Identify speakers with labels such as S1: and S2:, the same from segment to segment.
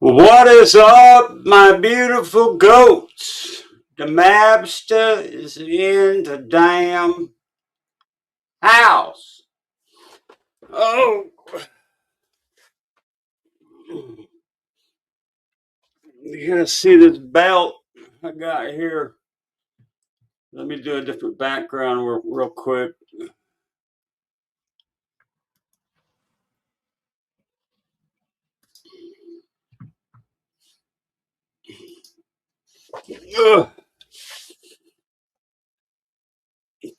S1: What is up, my beautiful goats? The Mabsta is in the damn house. Oh, you gotta see this belt I got here. Let me do a different background real quick. Ugh.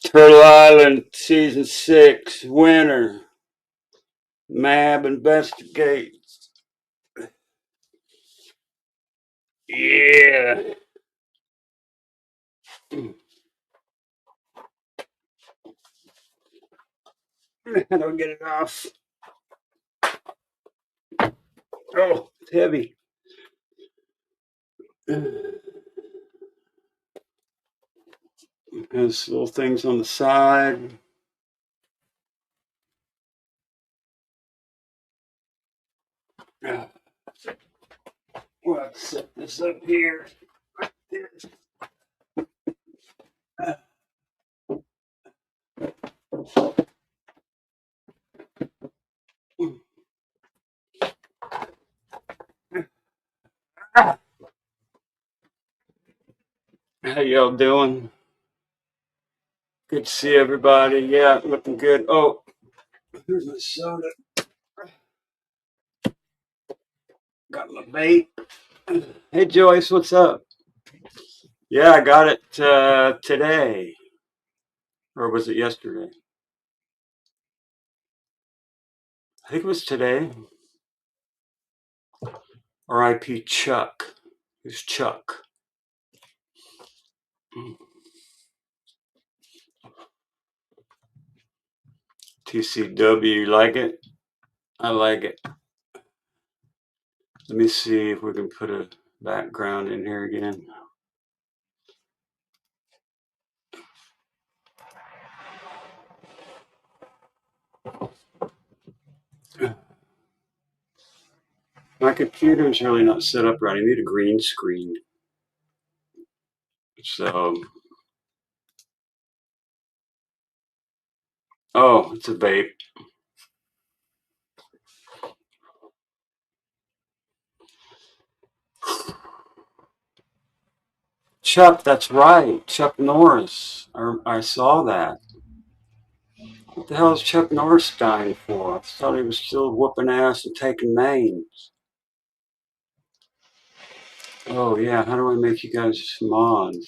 S1: Turtle Island Season 6, winner. Mab investigates. Yeah. I don't get it off. Oh, it's heavy. Has little things on the side. We'll have to set this up here. How y'all doing? Good to see everybody. Yeah, looking good. Oh, here's my soda. Got my vape. Hey Joyce, what's up? Yeah, I got it today. Or was it yesterday? I think it was today. R.I.P. Chuck. Who's Chuck? TCW, you like it? I like it. Let me see if we can put a background in here again. My computer's really not set up right. I need a green screen. So, oh, it's a vape. Chuck, that's right. Chuck Norris. I saw that. What the hell is Chuck Norris dying for? I thought he was still whooping ass and taking names. Oh, yeah. How do I make you guys mods?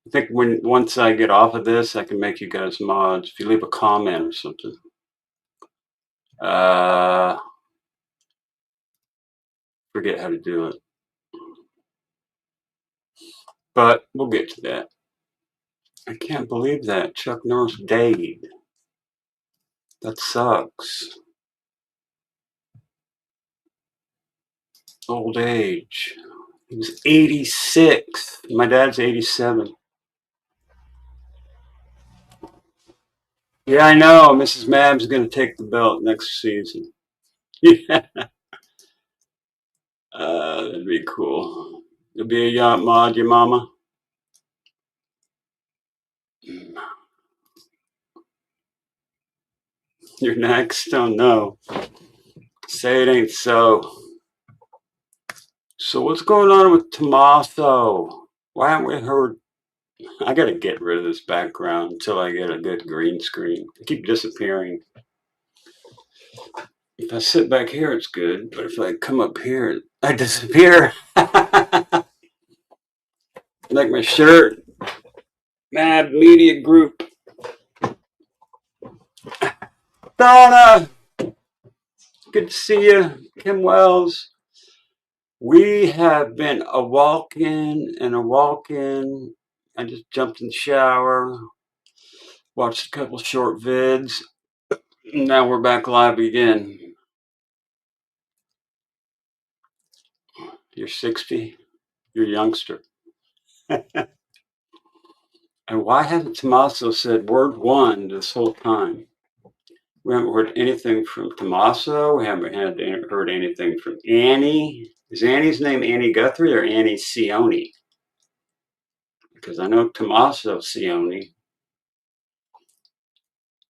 S1: I think once I get off of this, I can make you guys mods. If you leave a comment or something. Forget how to do it. But we'll get to that. I can't believe that. Chuck Norris died. That sucks. Old age. He was 86. My dad's 87. Yeah, I know. Mrs. Mab's going to take the belt next season. Yeah. That'd be cool. You'll be a yacht mod, your mama? You're next? Oh, no. Say it ain't so. So what's going on with Tommaso? Why haven't we heard? I gotta get rid of this background until I get a good green screen. I keep disappearing. If I sit back here, it's good. But if I come up here, I disappear. Like my shirt. Mad Media Group. Donna! Good to see you. Kim Wells. We have been a walk-in and a walk-in. I just jumped in the shower. Watched a couple short vids. Now we're back live again. You're 60. You're a youngster. And why hasn't Tommaso said word one this whole time? We haven't heard anything from Tommaso. We haven't heard anything from Annie. Is Annie's name Annie Guthrie or Annie Sione? Because I know Tommaso Sione.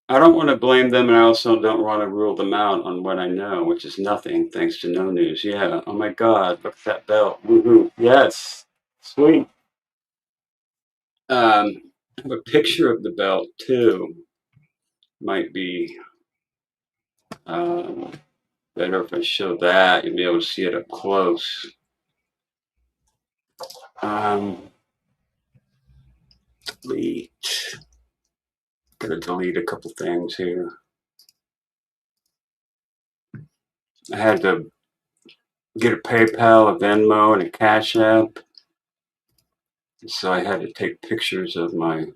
S1: I don't want to blame them, and I also don't want to rule them out on what I know, which is nothing, thanks to no news. Yeah. Oh my God, look at that belt. Woohoo. Yes. Sweet. I have a picture of the belt too. Might be better if I show that. You'll be able to see it up close. Delete. Gotta delete a couple things here. I had to get a PayPal, a Venmo, and a Cash App. So I had to take pictures of my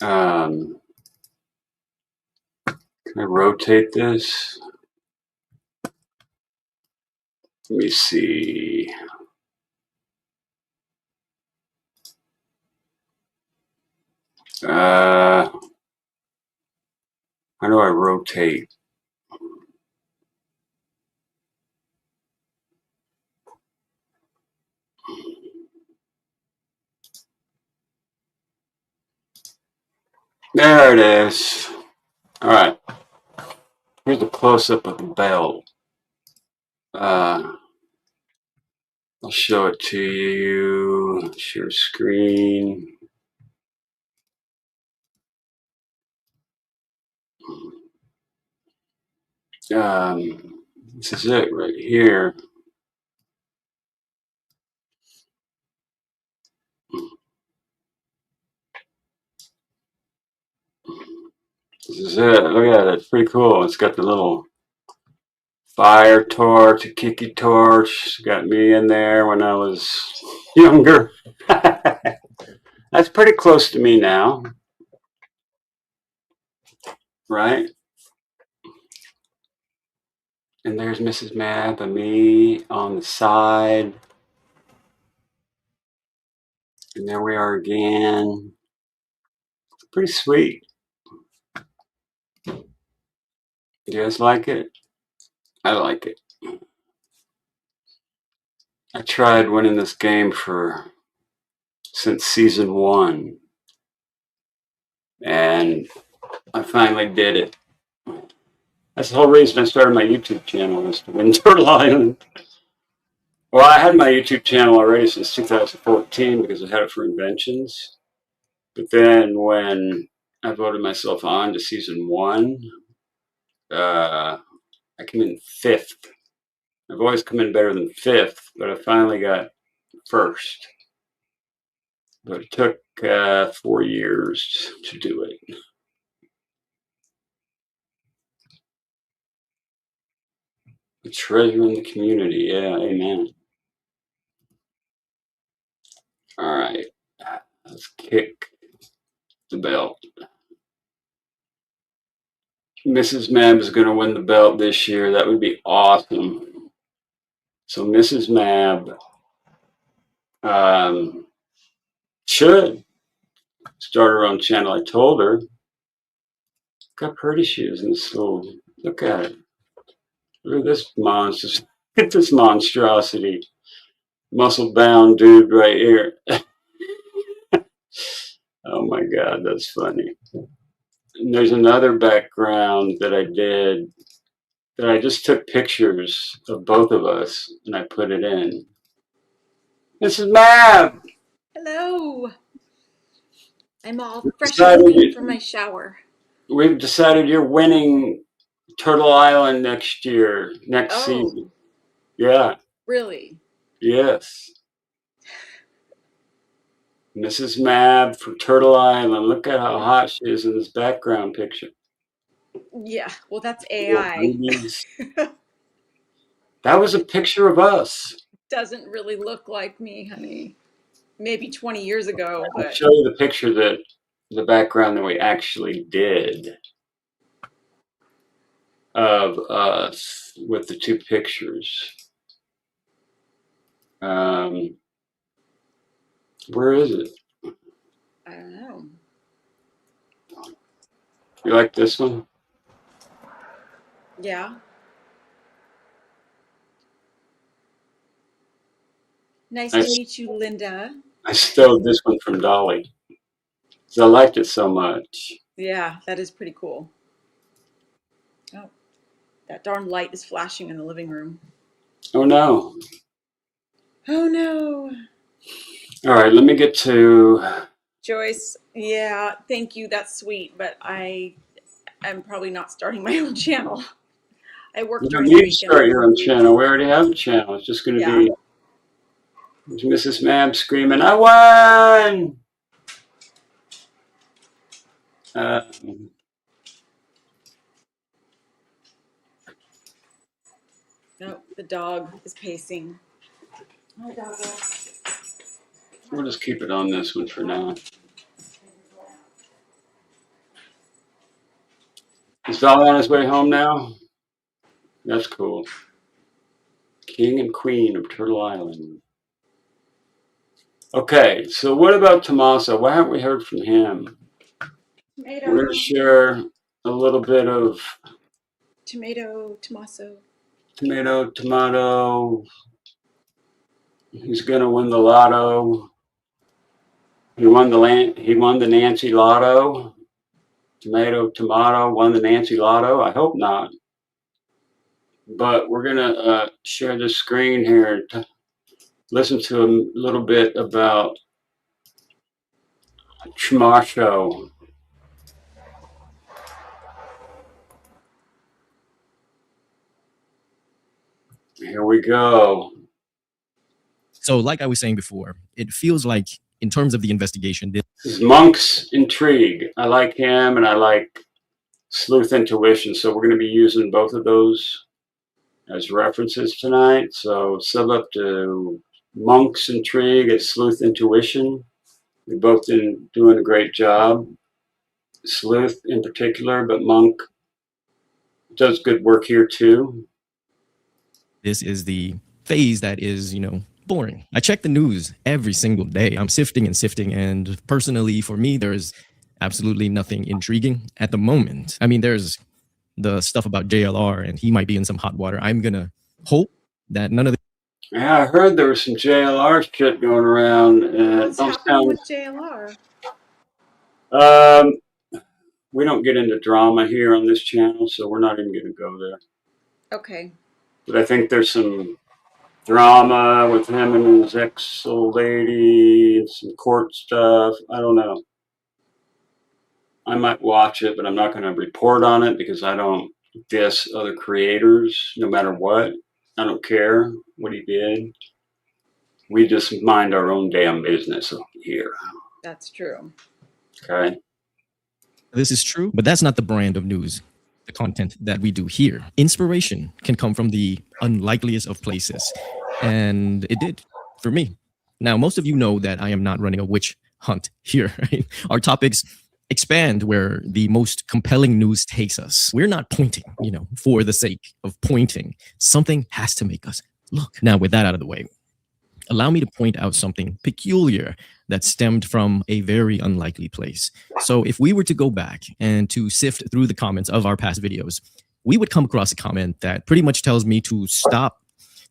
S1: can I rotate this? Let me see. How do I rotate? There it is. All right. Here's a close-up of the belt. I'll show it to you. Share screen. This is it right here. This is it. Look at it. It's pretty cool. It's got the little fire torch, a kiki torch. It's got me in there when I was younger. That's pretty close to me now, right? And there's Mrs. Mab and me on the side. And there we are again. Pretty sweet. You guys like it? I like it. I tried winning this game since season 1. And I finally did it. That's the whole reason I started my YouTube channel, was to win Turtle Island. Well, I had my YouTube channel already since 2014 because I had it for inventions. But then when I voted myself on to season 1, I came in 5th. I've always come in better than 5th, but I finally got 1st. But it took 4 years to do it. A treasure in the community. Yeah, amen. All right, let's kick the belt. Mrs. Mab is going to win the belt this year. That would be awesome. So Mrs. Mab should start her own channel. I told her. Look how pretty she is in this little. Look at it. Look at this monster. Look at this monstrosity. Muscle-bound dude right here. Oh my God, that's funny. And there's another background that I did that I just took pictures of both of us and I put it in. This is Mab.
S2: Hello. I'm all fresh and clean from my shower.
S1: We've decided you're winning Turtle Island next season. Yeah.
S2: Really?
S1: Yes. Mrs. Mab for Turtle Island. Look at how hot she is in this background picture.
S2: Yeah, well, that's AI.
S1: That was a picture of us.
S2: Doesn't really look like me, honey. Maybe 20 years ago, but...
S1: I'll show you the picture the background that we actually did of us with the 2 pictures. Where is it?
S2: I don't know.
S1: You like this one?
S2: Yeah. Nice to meet you, Linda.
S1: I stole this one from Dolly because I liked it so much.
S2: Yeah, that is pretty cool. Oh, that darn light is flashing in the living room.
S1: Oh no.
S2: Oh no.
S1: All right, let me get to.
S2: Joyce, yeah, thank you. That's sweet, but I am probably not starting my own channel. I work
S1: You don't
S2: during the
S1: need to
S2: week and
S1: start your own channel. We already have a channel. It's just going to
S2: yeah.
S1: be Mrs. Mab screaming, "I won!" Um,
S2: No, the dog is pacing. Hi, doggo.
S1: we'll just keep it on this one for now. Is Dolly on his way home now? That's cool. King and Queen of Turtle Island. Okay, so what about Tommaso? Why haven't we heard from him? We're going to
S2: Tomato.
S1: share a little bit of
S2: Tomato, Tommaso.
S1: tomato. He's going to win the lotto. He won the Nancy Lotto. Tomato won the Nancy Lotto. I hope not. But we're going to share the screen here to listen to a little bit about Tommaso. Here we go.
S3: So, like I was saying before, it feels like, in terms of the investigation,
S1: This is Monk's Intrigue. I like him, and I like Sleuth Intuition. So we're going to be using both of those as references tonight. So sub up to Monk's Intrigue at Sleuth Intuition. We've both been doing a great job. Sleuth in particular, but Monk does good work here too.
S3: this is the phase that is, boring. I check the news every single day. I'm sifting and sifting. And personally, for me, there's absolutely nothing intriguing at the moment. I mean, there's the stuff about JLR and he might be in some hot water. I'm going to hope that none of the.
S1: Yeah, I heard there was some JLR shit going around.
S2: What's happening with JLR?
S1: We don't get into drama here on this channel, so we're not even going to go there.
S2: Okay.
S1: But I think there's some drama with him and his ex-old lady and some court stuff. I don't know. I might watch it, but I'm not going to report on it because I don't diss other creators no matter what. I don't care what he did. We just mind our own damn business here.
S2: That's true.
S1: Okay.
S3: This is true, but that's not the brand of news, the content that we do here. Inspiration can come from the unlikeliest of places. And it did for me. Now, most of you know that I am not running a witch hunt here. Right? Our topics expand where the most compelling news takes us. We're not pointing, for the sake of pointing. Something has to make us look. Now, with that out of the way, allow me to point out something peculiar that stemmed from a very unlikely place. So if we were to go back and to sift through the comments of our past videos, we would come across a comment that pretty much tells me to stop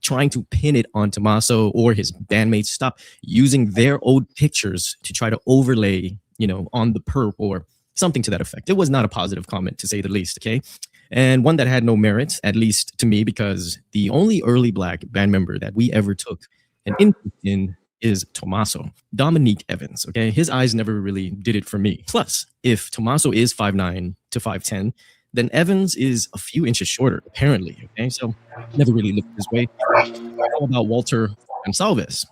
S3: trying to pin it on Tommaso or his bandmates, stop using their old pictures to try to overlay, on the perp or something to that effect. It was not a positive comment, to say the least, okay? And one that had no merit, at least to me, because the only early Black band member that we ever took an interest in is Tommaso. Dominique Evans, okay? His eyes never really did it for me. Plus, if Tommaso is 5'9" to 5'10", then Evans is a few inches shorter, apparently, okay? So, never really looked this way. How about Walter Gonsalves?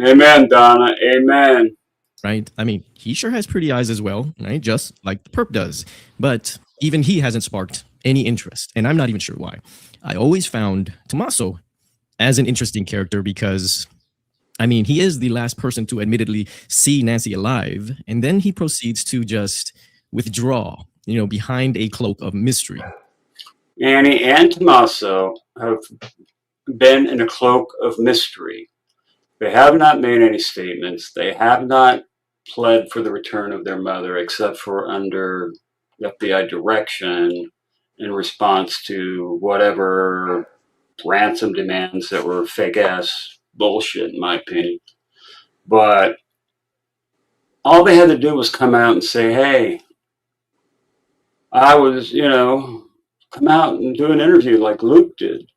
S1: Amen, Donna. Amen.
S3: Right? I mean, he sure has pretty eyes as well, right? Just like the perp does. But even he hasn't sparked any interest, and I'm not even sure why. I always found Tommaso as an interesting character because, I mean, he is the last person to admittedly see Nancy alive, and then he proceeds to just withdraw, behind a cloak of mystery.
S1: Annie and Tommaso have been in a cloak of mystery. They have not made any statements. They have not pled for the return of their mother, except for under FBI direction in response to whatever ransom demands that were fake ass bullshit, in my opinion. But all they had to do was come out and say, hey, I was, come out and do an interview like Luke did.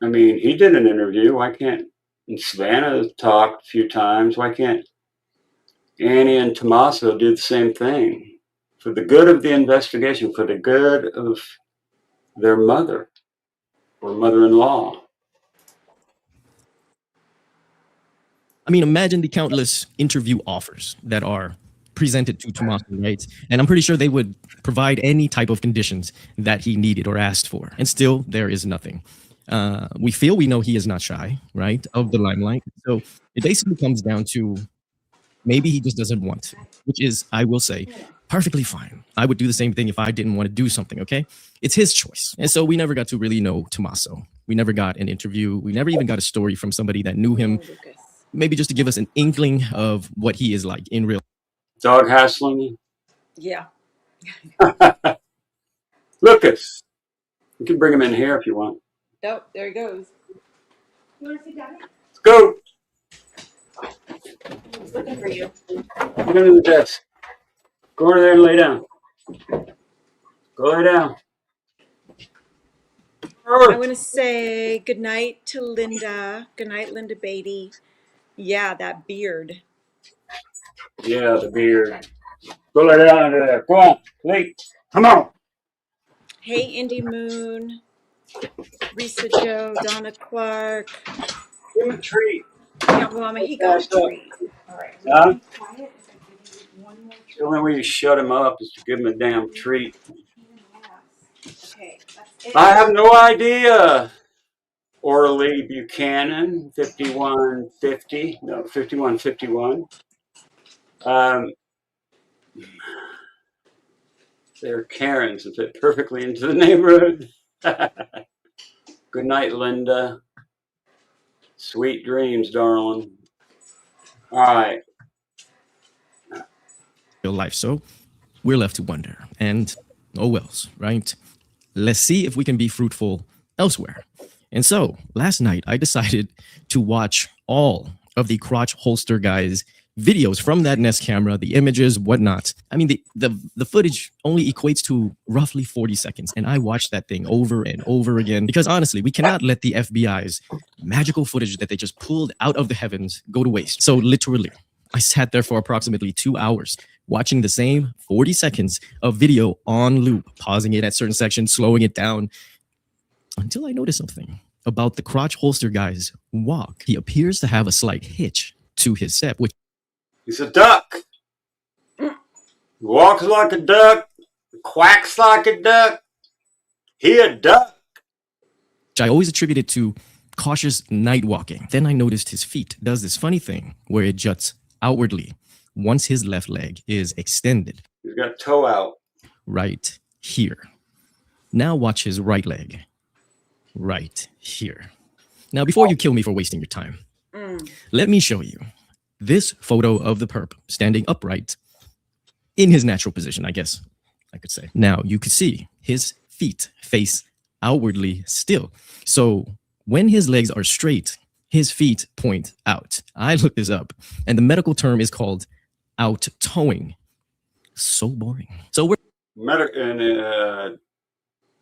S1: I mean, he did an interview. Why can't, and Savannah talked a few times. Why can't Annie and Tommaso do the same thing? For the good of the investigation, for the good of their mother or mother-in-law.
S3: I mean, imagine the countless interview offers that are presented to Tommaso, right? And I'm pretty sure they would provide any type of conditions that he needed or asked for. And still, there is nothing. We know he is not shy, right, of the limelight. So it basically comes down to maybe he just doesn't want to, which is, I will say, perfectly fine. I would do the same thing if I didn't want to do something, okay? It's his choice. And so we never got to really know Tommaso. We never got an interview. We never even got a story from somebody that knew him, maybe just to give us an inkling of what he is like in real.
S1: Dog hassling you?
S2: Yeah.
S1: Lucas. You can bring him in here if you want.
S2: Oh, there he goes. You want to sit down?
S1: Let's go.
S2: He's looking for you.
S1: Get under the desk. Go over there and lay down. Go lay down.
S2: I want to say good night to Linda. Good night, Linda Beatty. Yeah, that beard.
S1: Yeah, the beard. Go lay down under there. Go on. Late. Come on.
S2: Hey, Indy Moon. Risa Joe, Donna Clark.
S1: Give him a treat.
S2: Yeah, Mama, he got a treat. All right.
S1: Huh?
S2: Quiet. One more treat.
S1: The only way you shut him up is to give him a damn treat.
S2: Okay, that's it.
S1: I have no idea. Orly Buchanan, 5150. No, 5151. They're Karens that fit perfectly into the neighborhood. Good night, Linda. Sweet dreams, darling. All right.
S3: Real life. So we're left to wonder. And oh wells, right? Let's see if we can be fruitful elsewhere. And so last night I decided to watch all of the crotch holster guys videos from that Nest camera, the images, whatnot. I mean, the footage only equates to roughly 40 seconds. And I watched that thing over and over again because honestly, we cannot let the FBI's magical footage that they just pulled out of the heavens go to waste. So literally, I sat there for approximately 2 hours watching the same 40 seconds of video on loop, pausing it at certain sections, slowing it down, until I noticed something about the crotch holster guy's walk. He appears to have a slight hitch to his step, which
S1: He's a duck. He walks like a duck, quacks like a duck. He a duck.
S3: I always attributed to cautious night walking. Then I noticed his feet does this funny thing where it juts outwardly once his left leg is extended.
S1: He's got toe out.
S3: Right here. Now watch his right leg. Right here. Now, before you kill me for wasting your time, let me show you this photo of the perp standing upright in his natural position, I guess I could say. Now, you could see his feet face outwardly still. So when his legs are straight, his feet point out. I looked this up, and the medical term is called out-toeing. So boring. So we're
S1: In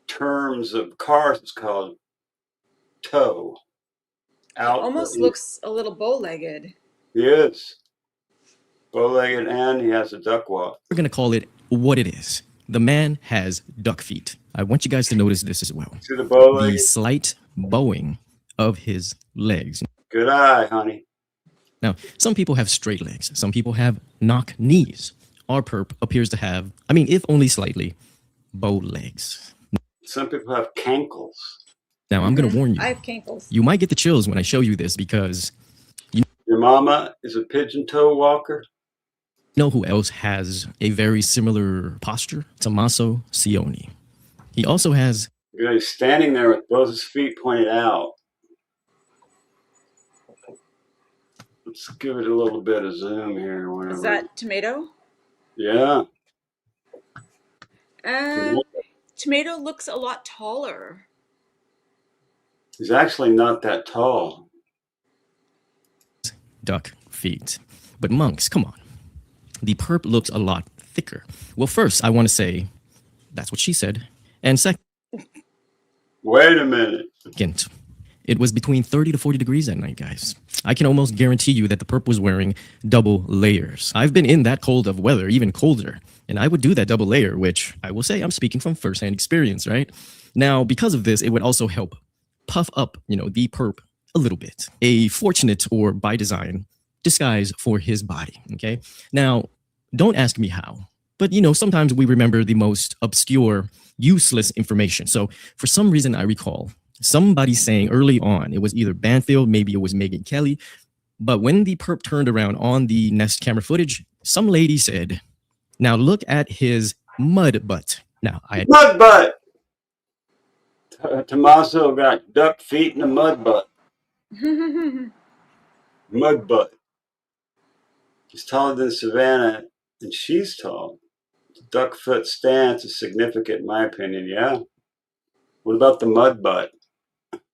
S1: terms of cars, it's called toe. Out.
S2: Almost looks a little bow-legged.
S1: He is. Bow-legged, and he has a duck walk.
S3: We're going to call it what it is. The man has duck feet. I want you guys to notice this as well.
S1: See the bow-legged?
S3: The slight bowing of his legs.
S1: Good eye, honey.
S3: Now, some people have straight legs. Some people have knock knees. Our perp appears to have, I mean, if only slightly, bow legs.
S1: Some people have cankles.
S3: Now, I'm going to warn you.
S2: I have cankles.
S3: You might get the chills when I show you this because
S1: Your mama is a pigeon toe walker.
S3: you know who else has a very similar posture? Tommaso Cioni. He also has
S1: He's standing there with both his feet pointed out. Let's give it a little bit of zoom here.
S2: Is that tomato?
S1: Yeah.
S2: Tomato looks a lot taller.
S1: He's actually not that tall.
S3: Duck feet. But monks, come on. The perp looks a lot thicker. Well, first, I want to say that's what she said. And second,
S1: wait a minute.
S3: It was between 30 to 40 degrees that night, guys. I can almost guarantee you that the perp was wearing double layers. I've been in that cold of weather, even colder, and I would do that double layer, which I will say I'm speaking from firsthand experience, right? Now, because of this, it would also help puff up, the perp a little bit. A fortunate or by design disguise for his body, okay? Now, don't ask me how, but sometimes we remember the most obscure, useless information. So for some reason, I recall somebody saying early on, it was either Banfield, maybe it was Megyn Kelly, but when the perp turned around on the Nest camera footage, some lady said, "Now look at his mud butt." Now,
S1: mud butt. Tommaso got duck feet and a mud butt. Mud butt. He's taller than Savannah, and she's tall. The duck foot stance is significant, in my opinion. Yeah. What about the mud butt?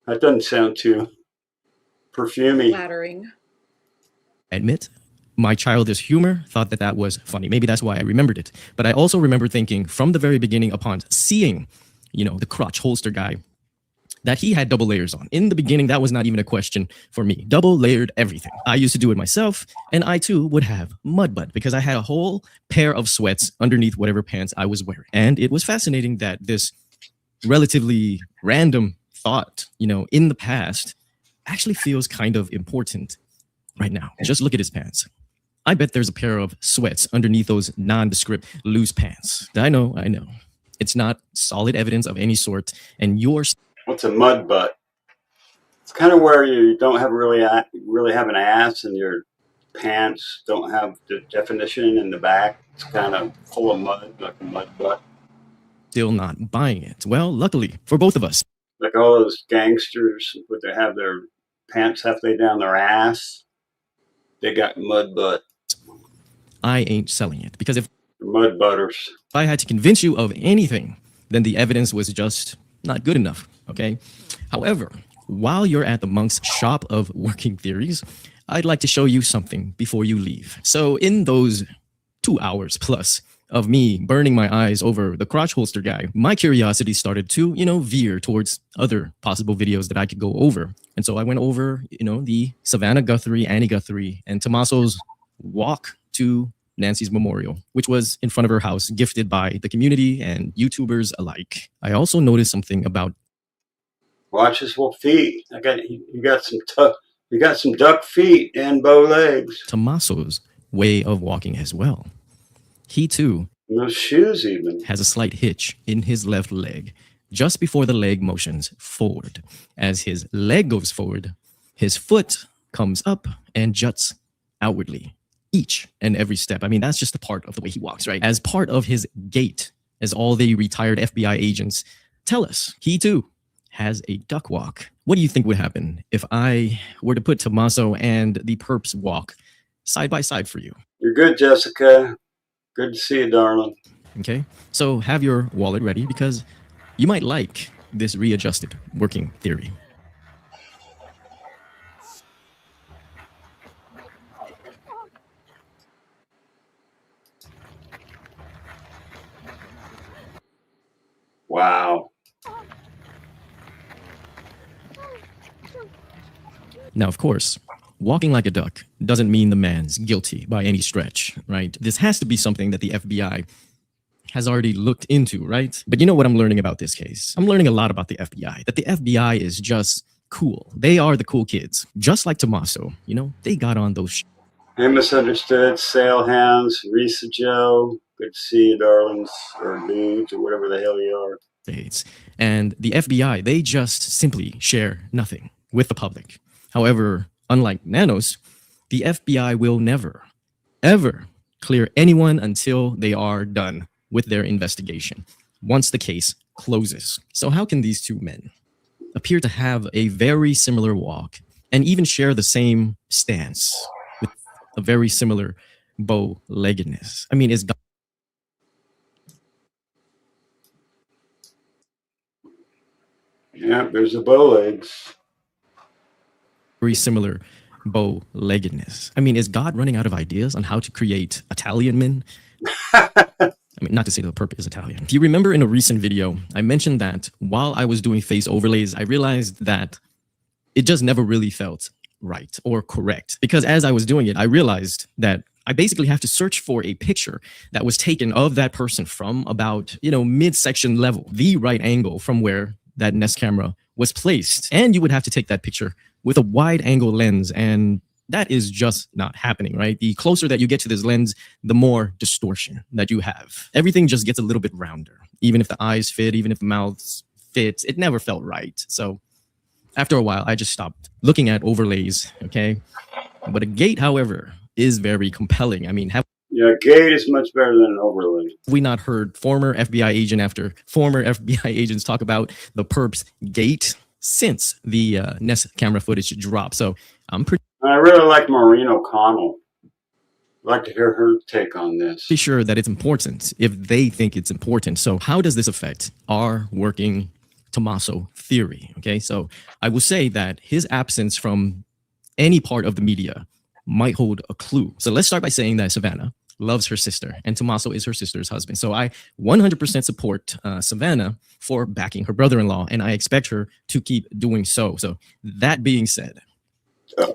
S1: That doesn't sound too perfumey.
S2: Flattering.
S3: Admit, my childish humor thought that was funny. Maybe that's why I remembered it. But I also remember thinking from the very beginning, upon seeing, the crotch holster guy, that he had double layers on. In the beginning, that was not even a question for me. Double layered everything. I used to do it myself, and I too would have mud butt because I had a whole pair of sweats underneath whatever pants I was wearing. And it was fascinating that this relatively random thought, in the past actually feels kind of important right now. Just look at his pants. I bet there's a pair of sweats underneath those nondescript loose pants. I know. It's not solid evidence of any sort, and
S1: what's a mud butt? It's kind of where you don't have really have an ass, and your pants don't have the definition in the back. It's kind of full of mud, like a mud butt.
S3: Still not buying it. Well, luckily for both of us.
S1: Like all those gangsters, would they have their pants halfway down their ass? They got mud butt.
S3: I ain't selling it because if
S1: mud butters.
S3: If I had to convince you of anything, then the evidence was just not good enough, okay? However, while you're at the monk's shop of working theories, I'd like to show you something before you leave. So in those 2 hours plus of me burning my eyes over the crotch holster guy, my curiosity started to, veer towards other possible videos that I could go over. And so I went over, the Savannah Guthrie, Annie Guthrie, and Tommaso's walk to Nancy's memorial, which was in front of her house, gifted by the community and YouTubers alike. I also noticed something about
S1: watch his feet. You got some duck feet and bow legs.
S3: Tommaso's way of walking as well. He too,
S1: no shoes even,
S3: has a slight hitch in his left leg just before the leg motions forward. As his leg goes forward, his foot comes up and juts outwardly. Each and every step. I mean, that's just a part of the way he walks, right? As part of his gait, as all the retired FBI agents tell us, he too has a duck walk. What do you think would happen if I were to put Tommaso and the perp's walk side by side for you?
S1: You're good, Jessica. Good to see you, darling.
S3: Okay, so have your wallet ready because you might like this readjusted working theory.
S1: Wow.
S3: Now, of course, walking like a duck doesn't mean the man's guilty by any stretch, right? This has to be something that the FBI has already looked into, right? But you know what I'm learning about this case? I'm learning a lot about the FBI, that the FBI is just cool. They are the cool kids. Just like Tommaso, they got on those
S1: Hey, Misunderstood, Sail Hounds, Risa Joe. Good to see you, darlings, or dudes, or whatever the hell you are.
S3: And the FBI, they just simply share nothing with the public. However, unlike Nanos, the FBI will never, ever clear anyone until they are done with their investigation, once the case closes. So how can these two men appear to have a very similar walk and even share the same stance with a very similar bow-leggedness? I mean,
S1: Yeah, there's the bow legs.
S3: Very similar bow-leggedness. I mean, is God running out of ideas on how to create Italian men? I mean, not to say the Perp is Italian. If you remember in a recent video, I mentioned that while I was doing face overlays, I realized that it just never really felt right or correct. Because as I was doing it, I realized that I basically have to search for a picture that was taken of that person from about, midsection level, the right angle from where that Nest camera was placed. And you would have to take that picture with a wide angle lens, and that is just not happening, right? The closer that you get to this lens, the more distortion that you have. Everything just gets a little bit rounder. Even if the eyes fit, even if the mouth fits, it never felt right. So after a while, I just stopped looking at overlays, okay? But a gate, however, is very compelling. I mean, have
S1: gate is much better than an overlay.
S3: we not heard former FBI agent after former FBI agents talk about the Perp's gate since the Nest camera footage dropped? So I'm pretty
S1: I really like Maureen O'Connell. I'd like to hear her take on this.
S3: sure that it's important if they think it's important. So how does this affect our working Tommaso theory? Okay, so I will say that his absence from any part of the media might hold a clue. So let's start by saying that Savannah loves her sister and Tommaso is her sister's husband. So I 100% support Savannah for backing her brother-in-law, and I expect her to keep doing so. So that being said,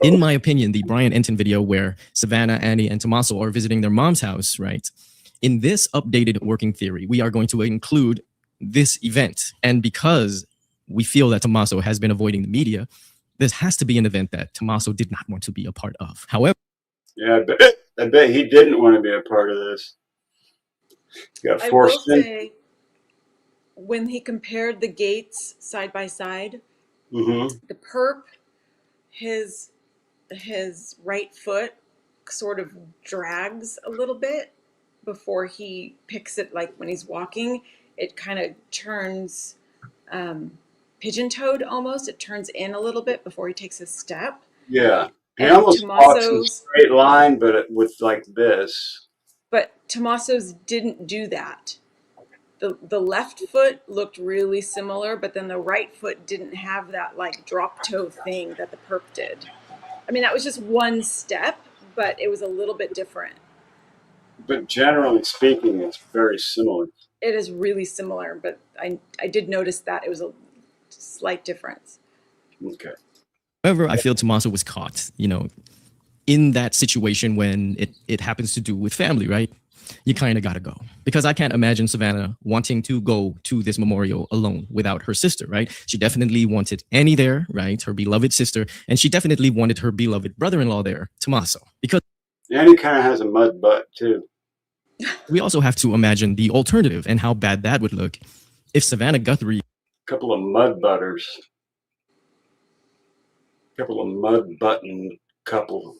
S3: in my opinion, the Brian Enton video where Savannah, Annie, and Tommaso are visiting their mom's house, right? In this updated working theory, we are going to include this event. And because we feel that Tommaso has been avoiding the media, this has to be an event that Tommaso did not want to be a part of. However,
S1: yeah, I bet he didn't want to be a part of this. He got forced in.
S2: Say, when he compared the gates side by side, the Perp, his right foot sort of drags a little bit before he picks it. Like when he's walking, it kind of turns pigeon-toed almost. It turns in a little bit before he takes a step.
S1: Yeah. He
S2: And
S1: almost walks in a straight line, but with like this.
S2: But Tommaso's didn't do that. The left foot looked really similar, but then the right foot didn't have that like drop toe thing that the Perp did. I mean, that was just one step, but it was a little bit different.
S1: But generally speaking, it's very similar.
S2: It is really similar, but I did notice that it was a slight difference.
S1: Okay.
S3: However, I feel Tommaso was caught, in that situation when it happens to do with family, right? You kind of got to go. Because I can't imagine Savannah wanting to go to this memorial alone without her sister, right? She definitely wanted Annie there, right? Her beloved sister. And she definitely wanted her beloved brother-in-law there, Tommaso. Because
S1: Annie kind of has a mud butt, too.
S3: We also have to imagine the alternative and how bad that would look if Savannah Guthrie...
S1: A couple of mud butters. A couple of mud button couple.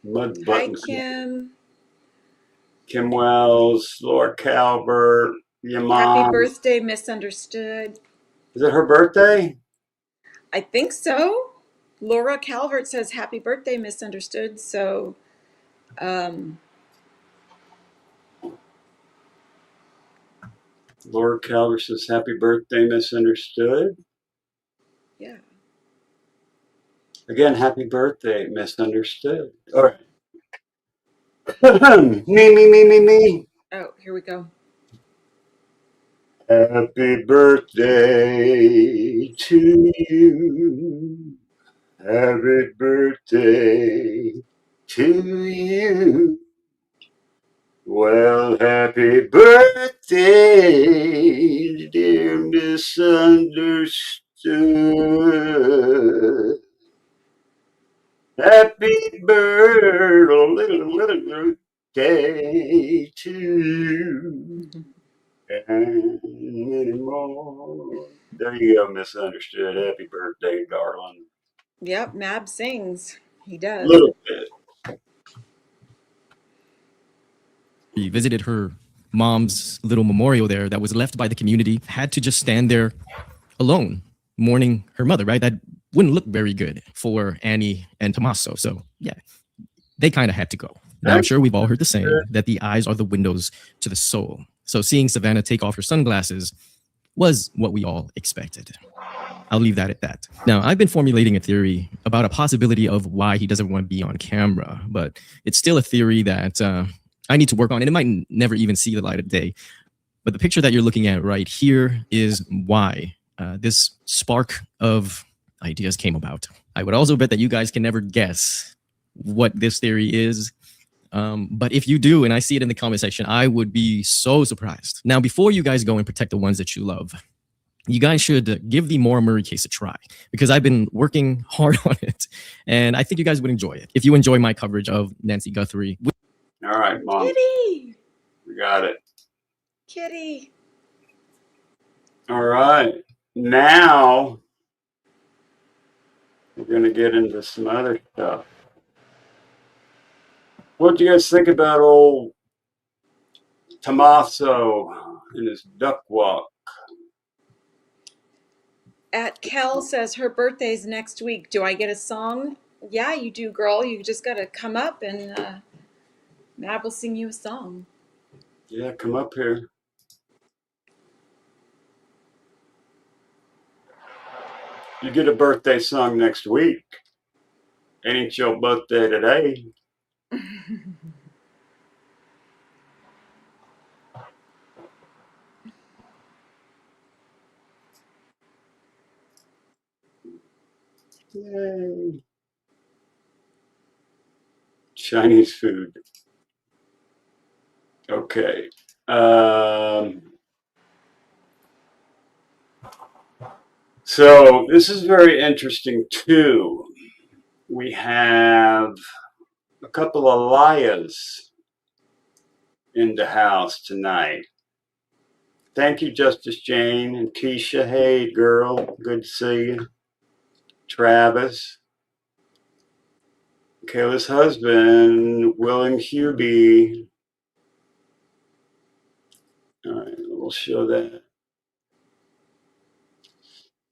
S1: Mud button.
S2: Hi,
S1: Kim Wells, Laura Calvert, your mom.
S2: Happy birthday, Misunderstood.
S1: Is it her birthday?
S2: I think so. Laura Calvert says happy birthday, Misunderstood. So,
S1: Laura Calvert says happy birthday, Misunderstood.
S2: Yeah.
S1: Again, happy birthday, Misunderstood. All right. Me.
S2: Oh, here we go.
S1: Happy birthday to you. Happy birthday to you. Well, happy birthday, dear Misunderstood. Happy birthday to you. And many more. There you go, Misunderstood. Happy birthday, darling.
S2: Yep, Mab sings. He does.
S1: A little bit.
S3: He visited her mom's little memorial there that was left by the community, had to just stand there alone, mourning her mother, right? That wouldn't look very good for Annie and Tommaso. So yeah, they kind of had to go. Now, I'm sure we've all heard the saying that the eyes are the windows to the soul. So seeing Savannah take off her sunglasses was what we all expected. I'll leave that at that. Now, I've been formulating a theory about a possibility of why he doesn't want to be on camera, but it's still a theory that I need to work on, and it might never even see the light of day. But the picture that you're looking at right here is why this spark of ideas came about. I would also bet that you guys can never guess what this theory is. But if you do, and I see it in the comment section, I would be so surprised. Now, before you guys go and protect the ones that you love, you guys should give the Maura Murray case a try, because I've been working hard on it, and I think you guys would enjoy it. If you enjoy my coverage of Nancy Guthrie.
S1: All right, Mom.
S2: Kitty!
S1: We got it.
S2: Kitty!
S1: All right. Now, we're going to get into some other stuff. What do you guys think about old Tommaso and his duck walk?
S2: At Kel says her birthday's next week. Do I get a song? Yeah, you do, girl. You just got to come up and Mab will sing you a song.
S1: Yeah, come up here. You get a birthday song next week. Ain't your birthday today. Yay. Chinese food. Okay. So this is very interesting too. We have a couple of liars in the house tonight. Thank you, Justice Jane and Keisha. Hey, girl. Good to see you. Travis. Kayla's husband, William Hubie. All right, we'll show that.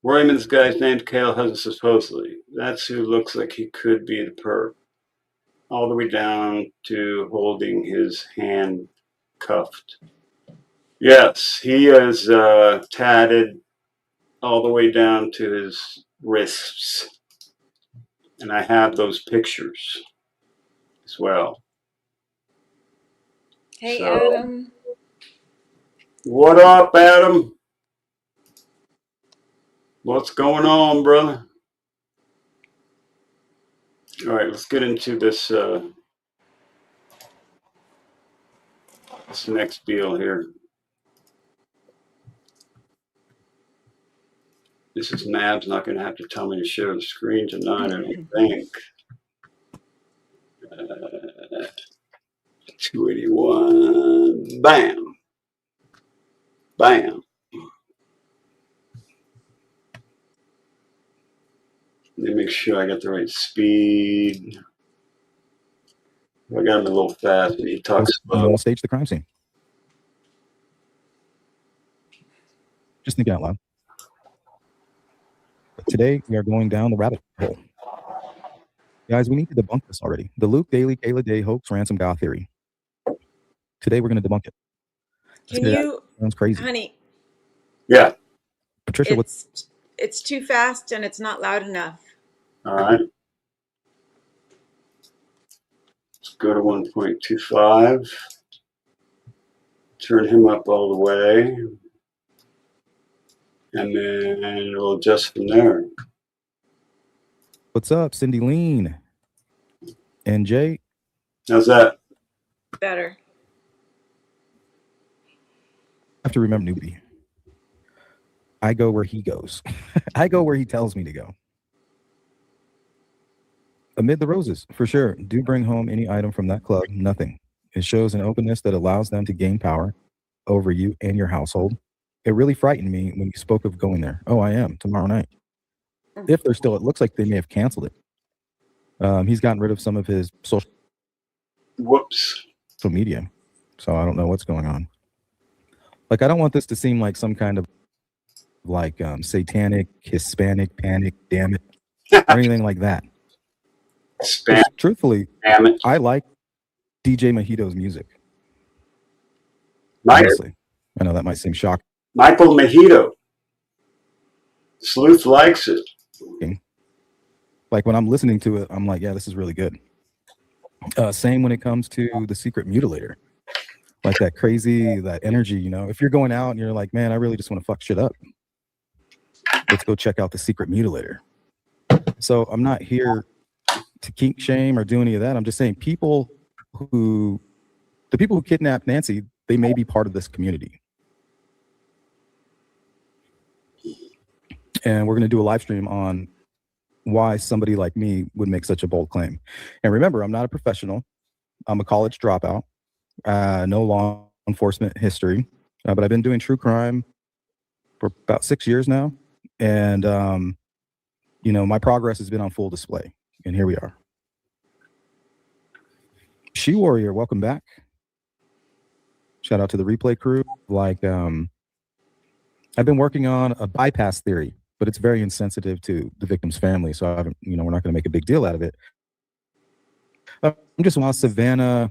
S1: William and this guy's named Kayla husband, supposedly. That's who looks like he could be the perp. All the way down to holding his hand cuffed. Yes, he is tatted all the way down to his wrists. And I have those pictures as well.
S2: Hey,
S1: So,
S2: Adam.
S1: what up, Adam? What's going on, brother? All right, let's get into this this next deal here. This is Mab's not going to have to tell me to share the screen tonight, I don't think. 281. Bam. Bam. Let me make sure I got the right speed. I got him a little fast, and he talks slow.
S4: We'll stage the crime scene. Just thinking out loud. But today, we are going down the rabbit hole. Guys, we need to debunk this already. The Luke Daly, Kayla Day hoax ransom guy theory. Today, we're going to debunk it.
S2: Can you,
S4: sounds crazy.
S2: Honey?
S1: Yeah.
S4: Patricia,
S2: it's too fast and it's not loud enough.
S1: All right. Let's go to 1.25. Turn him up all the way. And then we'll adjust from there.
S4: What's up, Cindy Lean? And Jay?
S1: How's that?
S2: Better.
S4: I have to remember newbie. I go where he goes. I go where he tells me to go. Amid the roses, for sure. Do bring home any item from that club. Nothing. It shows an openness that allows them to gain power over you and your household. It really frightened me when you spoke of going there. Oh, I am tomorrow night. If they're still, it looks like they may have canceled it. He's gotten rid of some of his social media. So I don't know what's going on. Like, I don't want this to seem like some kind of like satanic, Hispanic panic, damn it, or anything like that. Truthfully,
S1: damn it.
S4: I like DJ Mojito's music. Honestly, I know that might seem shocking.
S1: Michael Mojito. Sleuth likes it.
S4: Like when I'm listening to it, I'm like, yeah, this is really good. Same when it comes to The Secret Mutilator. Like that crazy, that energy, you know. If you're going out and you're like, man, I really just want to fuck shit up, let's go check out The Secret Mutilator. So I'm not here to kink shame or do any of that. I'm just saying the people who kidnapped Nancy, they may be part of this community. And we're going to do a live stream on why somebody like me would make such a bold claim. And remember, I'm not a professional. I'm a college dropout. No law enforcement history. But I've been doing true crime for about 6 years now. And, you know, my progress has been on full display. And here we are. She Warrior, welcome back. Shout out to the replay crew. Like, I've been working on a bypass theory, but it's very insensitive to the victim's family. So I haven't, you know, we're not going to make a big deal out of it. I'm just want Savannah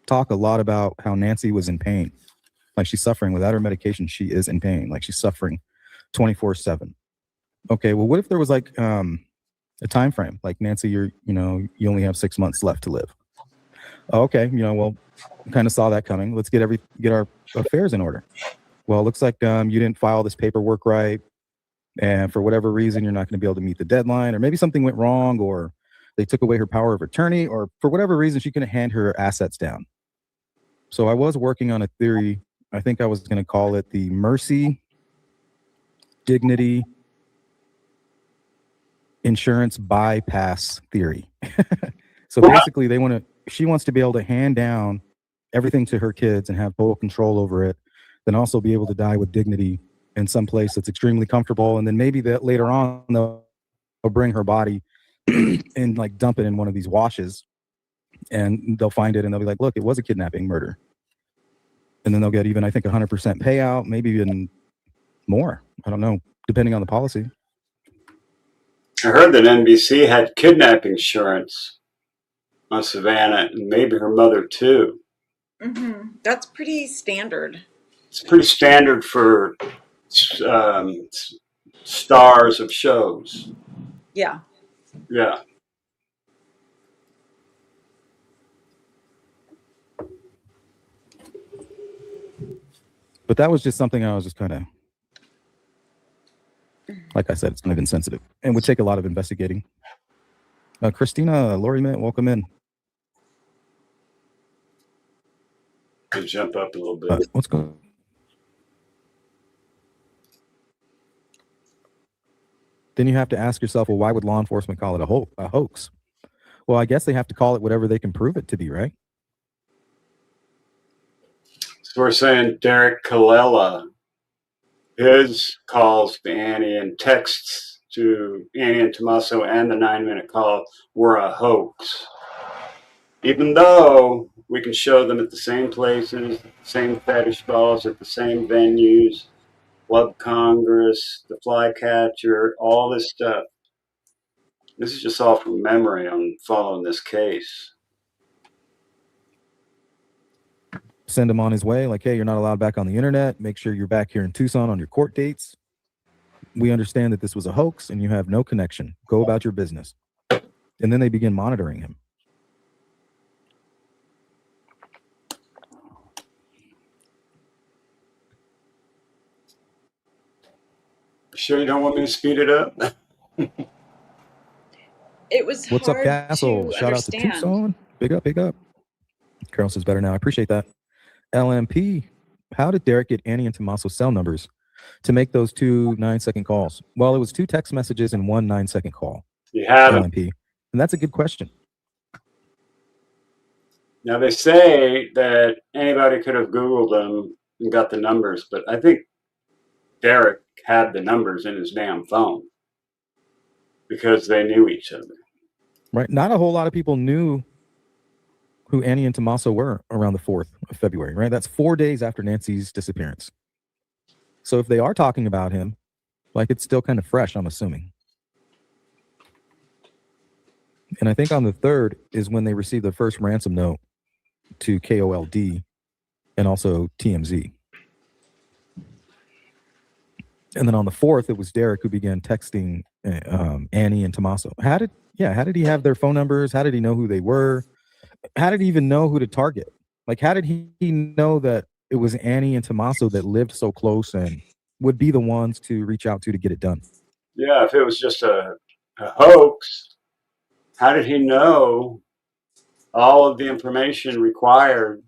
S4: talk a lot about how Nancy was in pain. Like she's suffering without her medication. She is in pain. Like she's suffering 24/7. Okay. Well, what if there was like, a time frame? Like Nancy, you only have 6 months left to live. Okay. You know, well, kind of saw that coming. Let's get our affairs in order. Well, it looks like you didn't file this paperwork right. And for whatever reason, you're not going to be able to meet the deadline, or maybe something went wrong, or they took away her power of attorney, or for whatever reason, she couldn't hand her assets down. So I was working on a theory. I think I was going to call it the mercy, dignity, insurance bypass theory. So basically she wants to be able to hand down everything to her kids and have total control over it, then also be able to die with dignity in some place that's extremely comfortable. And then maybe that later on they'll bring her body and like dump it in one of these washes, and they'll find it and they'll be like, look, it was a kidnapping murder. And then they'll get even, I think, 100% payout, maybe even more. I don't know, depending on the policy.
S1: I heard that NBC had kidnapping insurance on Savannah, and maybe her mother too.
S2: Mm-hmm. That's pretty standard.
S1: It's pretty standard for stars of shows.
S2: Yeah.
S1: Yeah.
S4: But that was just something I was just kind of, like I said, it's kind of insensitive and would take a lot of investigating. Christina, Lori Mint, welcome in.
S1: Could jump up a little bit.
S4: What's going on? Then you have to ask yourself, well, why would law enforcement call it a hoax? Well, I guess they have to call it whatever they can prove it to be, right?
S1: So we're saying Derek Colella, his calls to Annie and texts to Annie and Tommaso and the 9-minute call were a hoax. Even though we can show them at the same places, same fetish balls, at the same venues, Club Congress, the Flycatcher, all this stuff. This is just all from memory on following this case.
S4: Send him on his way. Like, hey, you're not allowed back on the internet. Make sure you're back here in Tucson on your court dates. We understand that this was a hoax and you have no connection. Go about your business. And then they begin monitoring him.
S1: Sure you don't want me to speed it up?
S2: It was
S4: What's up,
S2: hard
S4: Castle?
S2: to
S4: Shout
S2: understand.
S4: out to Tucson. Big up, big up. Carol says better now. I appreciate that. LMP, how did Derek get Annie and Tommaso cell numbers to make those 2 9-second calls? Well, it was 2 text messages and 1 9-second call.
S1: You have it.
S4: LMP. And that's a good question.
S1: Now they say that anybody could have Googled them and got the numbers, but I think Derek had the numbers in his damn phone because they knew each other.
S4: Right. Not a whole lot of people knew who Annie and Tommaso were around the 4th of February, right? That's 4 days after Nancy's disappearance. So if they are talking about him, like it's still kind of fresh, I'm assuming. And I think on the 3rd is when they received the first ransom note to KOLD and also TMZ. And then on the 4th, it was Derek who began texting Annie and Tommaso. How did he have their phone numbers? How did he know who they were? How did he even know who to target? Like, how did he know that it was Annie and Tommaso that lived so close and would be the ones to reach out to get it done?
S1: Yeah, if it was just a hoax, how did he know all of the information required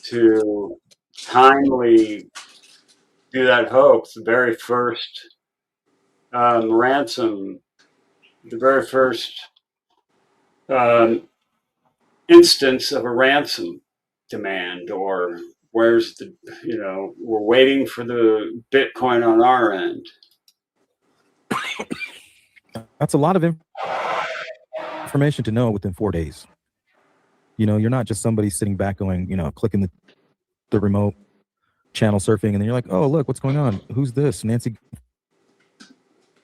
S1: to timely do that hoax? The very first ransom, the very first um, instance of a ransom demand, or where's the, we're waiting for the Bitcoin on our end.
S4: That's a lot of information to know within 4 days. You're not just somebody sitting back going, clicking the remote channel surfing, and then you're like, oh, look, what's going on? Who's this? Nancy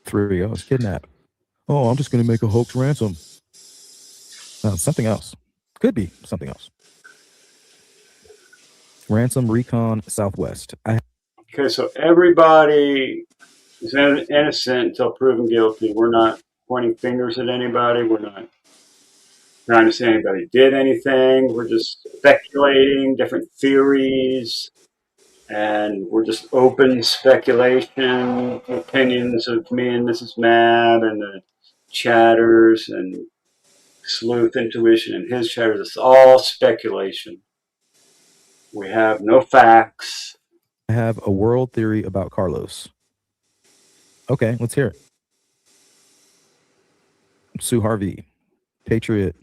S4: Guthrie. Oh, it's kidnapped. Oh, I'm just going to make a hoax ransom. No, something else. Could be something else. Ransom Recon Southwest.
S1: Okay, so everybody is innocent until proven guilty. We're not pointing fingers at anybody. We're not trying to say anybody did anything. We're just speculating different theories, and we're just open speculation, opinions of me and Mrs. Mab and the chatters and Sleuth Intuition and his chatters. It's all speculation. We have no facts.
S4: I have a world theory about Carlos. Okay, let's hear it. Sue Harvey, Patriot,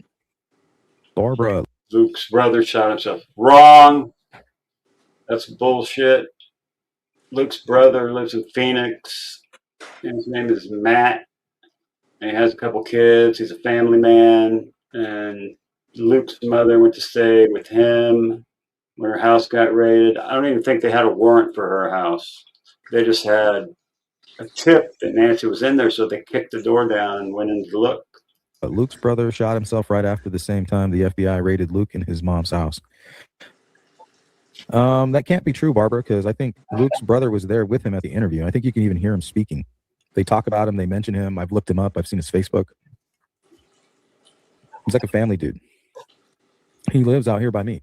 S4: Barbara.
S1: Luke's brother shot himself. Wrong. That's bullshit. Luke's brother lives in Phoenix, and his name is Matt. And he has a couple kids. He's a family man. And Luke's mother went to stay with him when her house got raided. I don't even think they had a warrant for her house. They just had a tip that Nancy was in there, so they kicked the door down and went in to look.
S4: Luke's brother shot himself right after the same time the FBI raided Luke in his mom's house. That can't be true, Barbara, because I think Luke's brother was there with him at the interview. I think you can even hear him speaking. They talk about him. They mention him. I've looked him up. I've seen his Facebook. He's like a family dude. He lives out here by me.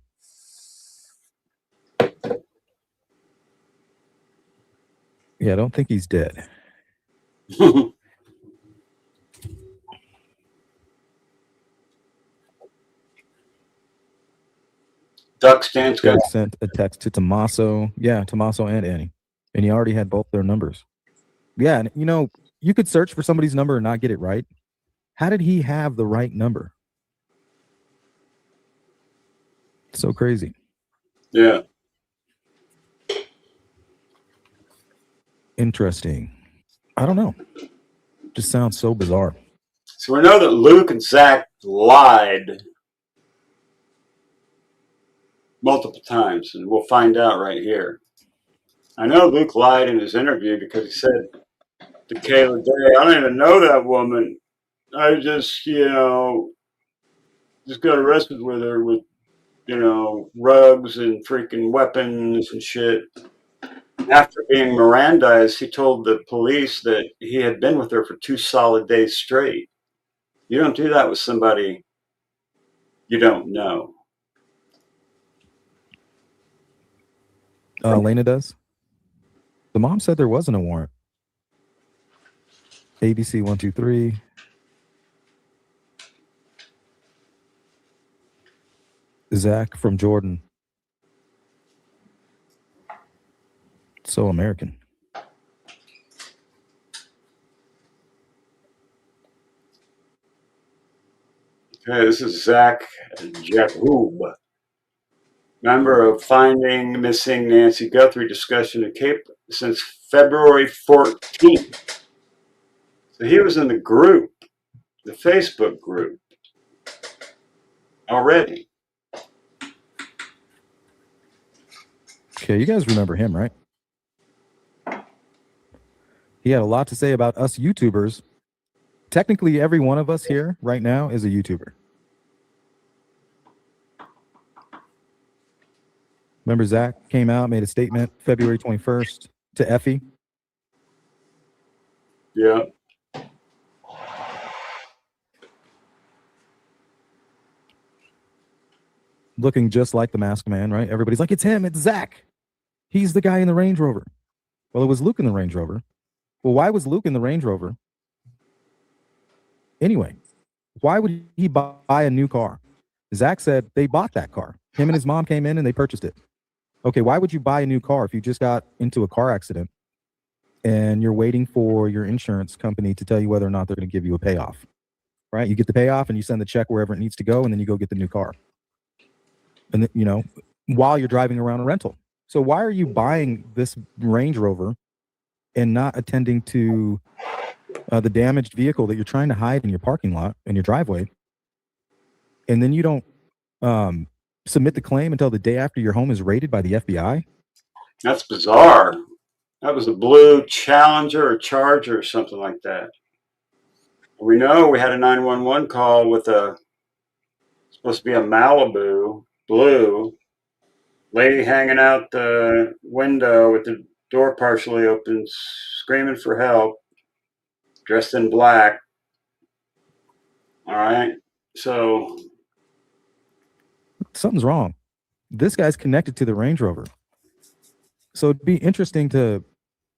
S4: Yeah, I don't think he's dead.
S1: Duck Stance
S4: Derek sent a text to Tommaso. Yeah, Tommaso and Annie. And he already had both their numbers. Yeah, and you could search for somebody's number and not get it right. How did he have the right number? So crazy.
S1: Yeah.
S4: Interesting. I don't know. Just sounds so bizarre.
S1: So we know that Luke and Zach lied multiple times, and we'll find out right here. I know Luke lied in his interview because he said to Kayla Day, I don't even know that woman. I just, just got arrested with her with, rugs and freaking weapons and shit. After being Mirandized, he told the police that he had been with her for 2 solid days straight. You don't do that with somebody you don't know.
S4: Lena does. The mom said there wasn't a warrant. ABC 123. Zach from Jordan. So American.
S1: Okay, this is Zach Jakub, member of Finding Missing Nancy Guthrie discussion at Cape since February 14th. So he was in the group, the Facebook group, already.
S4: Okay, you guys remember him, right? He had a lot to say about us YouTubers. Technically, every one of us here right now is a YouTuber. Remember Zach came out, made a statement February 21st to Effie.
S1: Yeah.
S4: Looking just like the Masked Man, right? Everybody's like, it's him, it's Zach. He's the guy in the Range Rover. Well, it was Luke in the Range Rover. Well, why was Luke in the Range Rover? Anyway, why would he buy a new car? Zach said they bought that car. Him and his mom came in and they purchased it. Okay, why would you buy a new car if you just got into a car accident and you're waiting for your insurance company to tell you whether or not they're going to give you a payoff? Right? You get the payoff and you send the check wherever it needs to go, and then you go get the new car. And you know, while you're driving around a rental. So why are you buying this Range Rover and not attending to the damaged vehicle that you're trying to hide in your parking lot, in your driveway? And then you don't submit the claim until the day after your home is raided by the FBI?
S1: That's bizarre. That was a blue Challenger or Charger or something like that. We know we had a 911 call with supposed to be a Malibu blue lady hanging out the window with the door partially open, screaming for help, dressed in black. All right. So
S4: something's wrong. This guy's connected to the Range Rover. So it'd be interesting to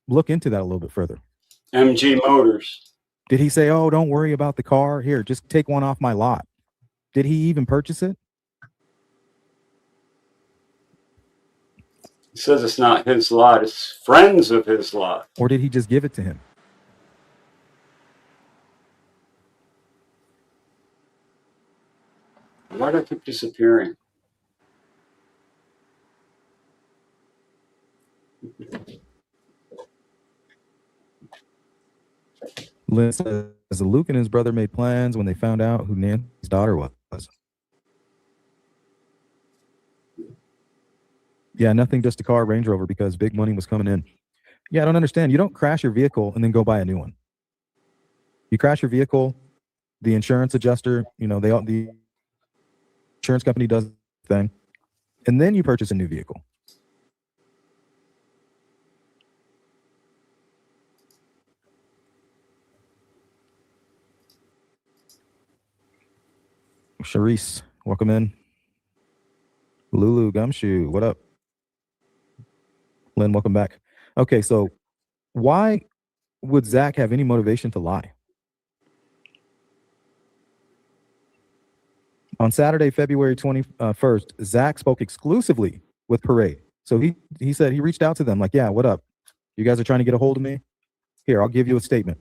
S4: look into that a little bit further.
S1: MG Motors.
S4: Did he say, oh, don't worry about the car? Here, just take one off my lot. Did he even purchase it?
S1: He says it's not his lot, it's friends of his lot.
S4: Or did he just give it to him?
S1: Why do I keep disappearing?
S4: Lynn says Luke and his brother made plans when they found out who Nancy's daughter was. Yeah, nothing, just a car, Range Rover, because big money was coming in. Yeah, I don't understand. You don't crash your vehicle and then go buy a new one. You crash your vehicle, the insurance adjuster, you know, the insurance company does the thing, and then you purchase a new vehicle. Charisse, welcome in. Lulu Gumshoe, what up? Lynn, welcome back. Okay, so why would Zach have any motivation to lie? On Saturday, February 21st, Zach spoke exclusively with Parade. So he said he reached out to them like, yeah, what up? You guys are trying to get a hold of me? Here, I'll give you a statement.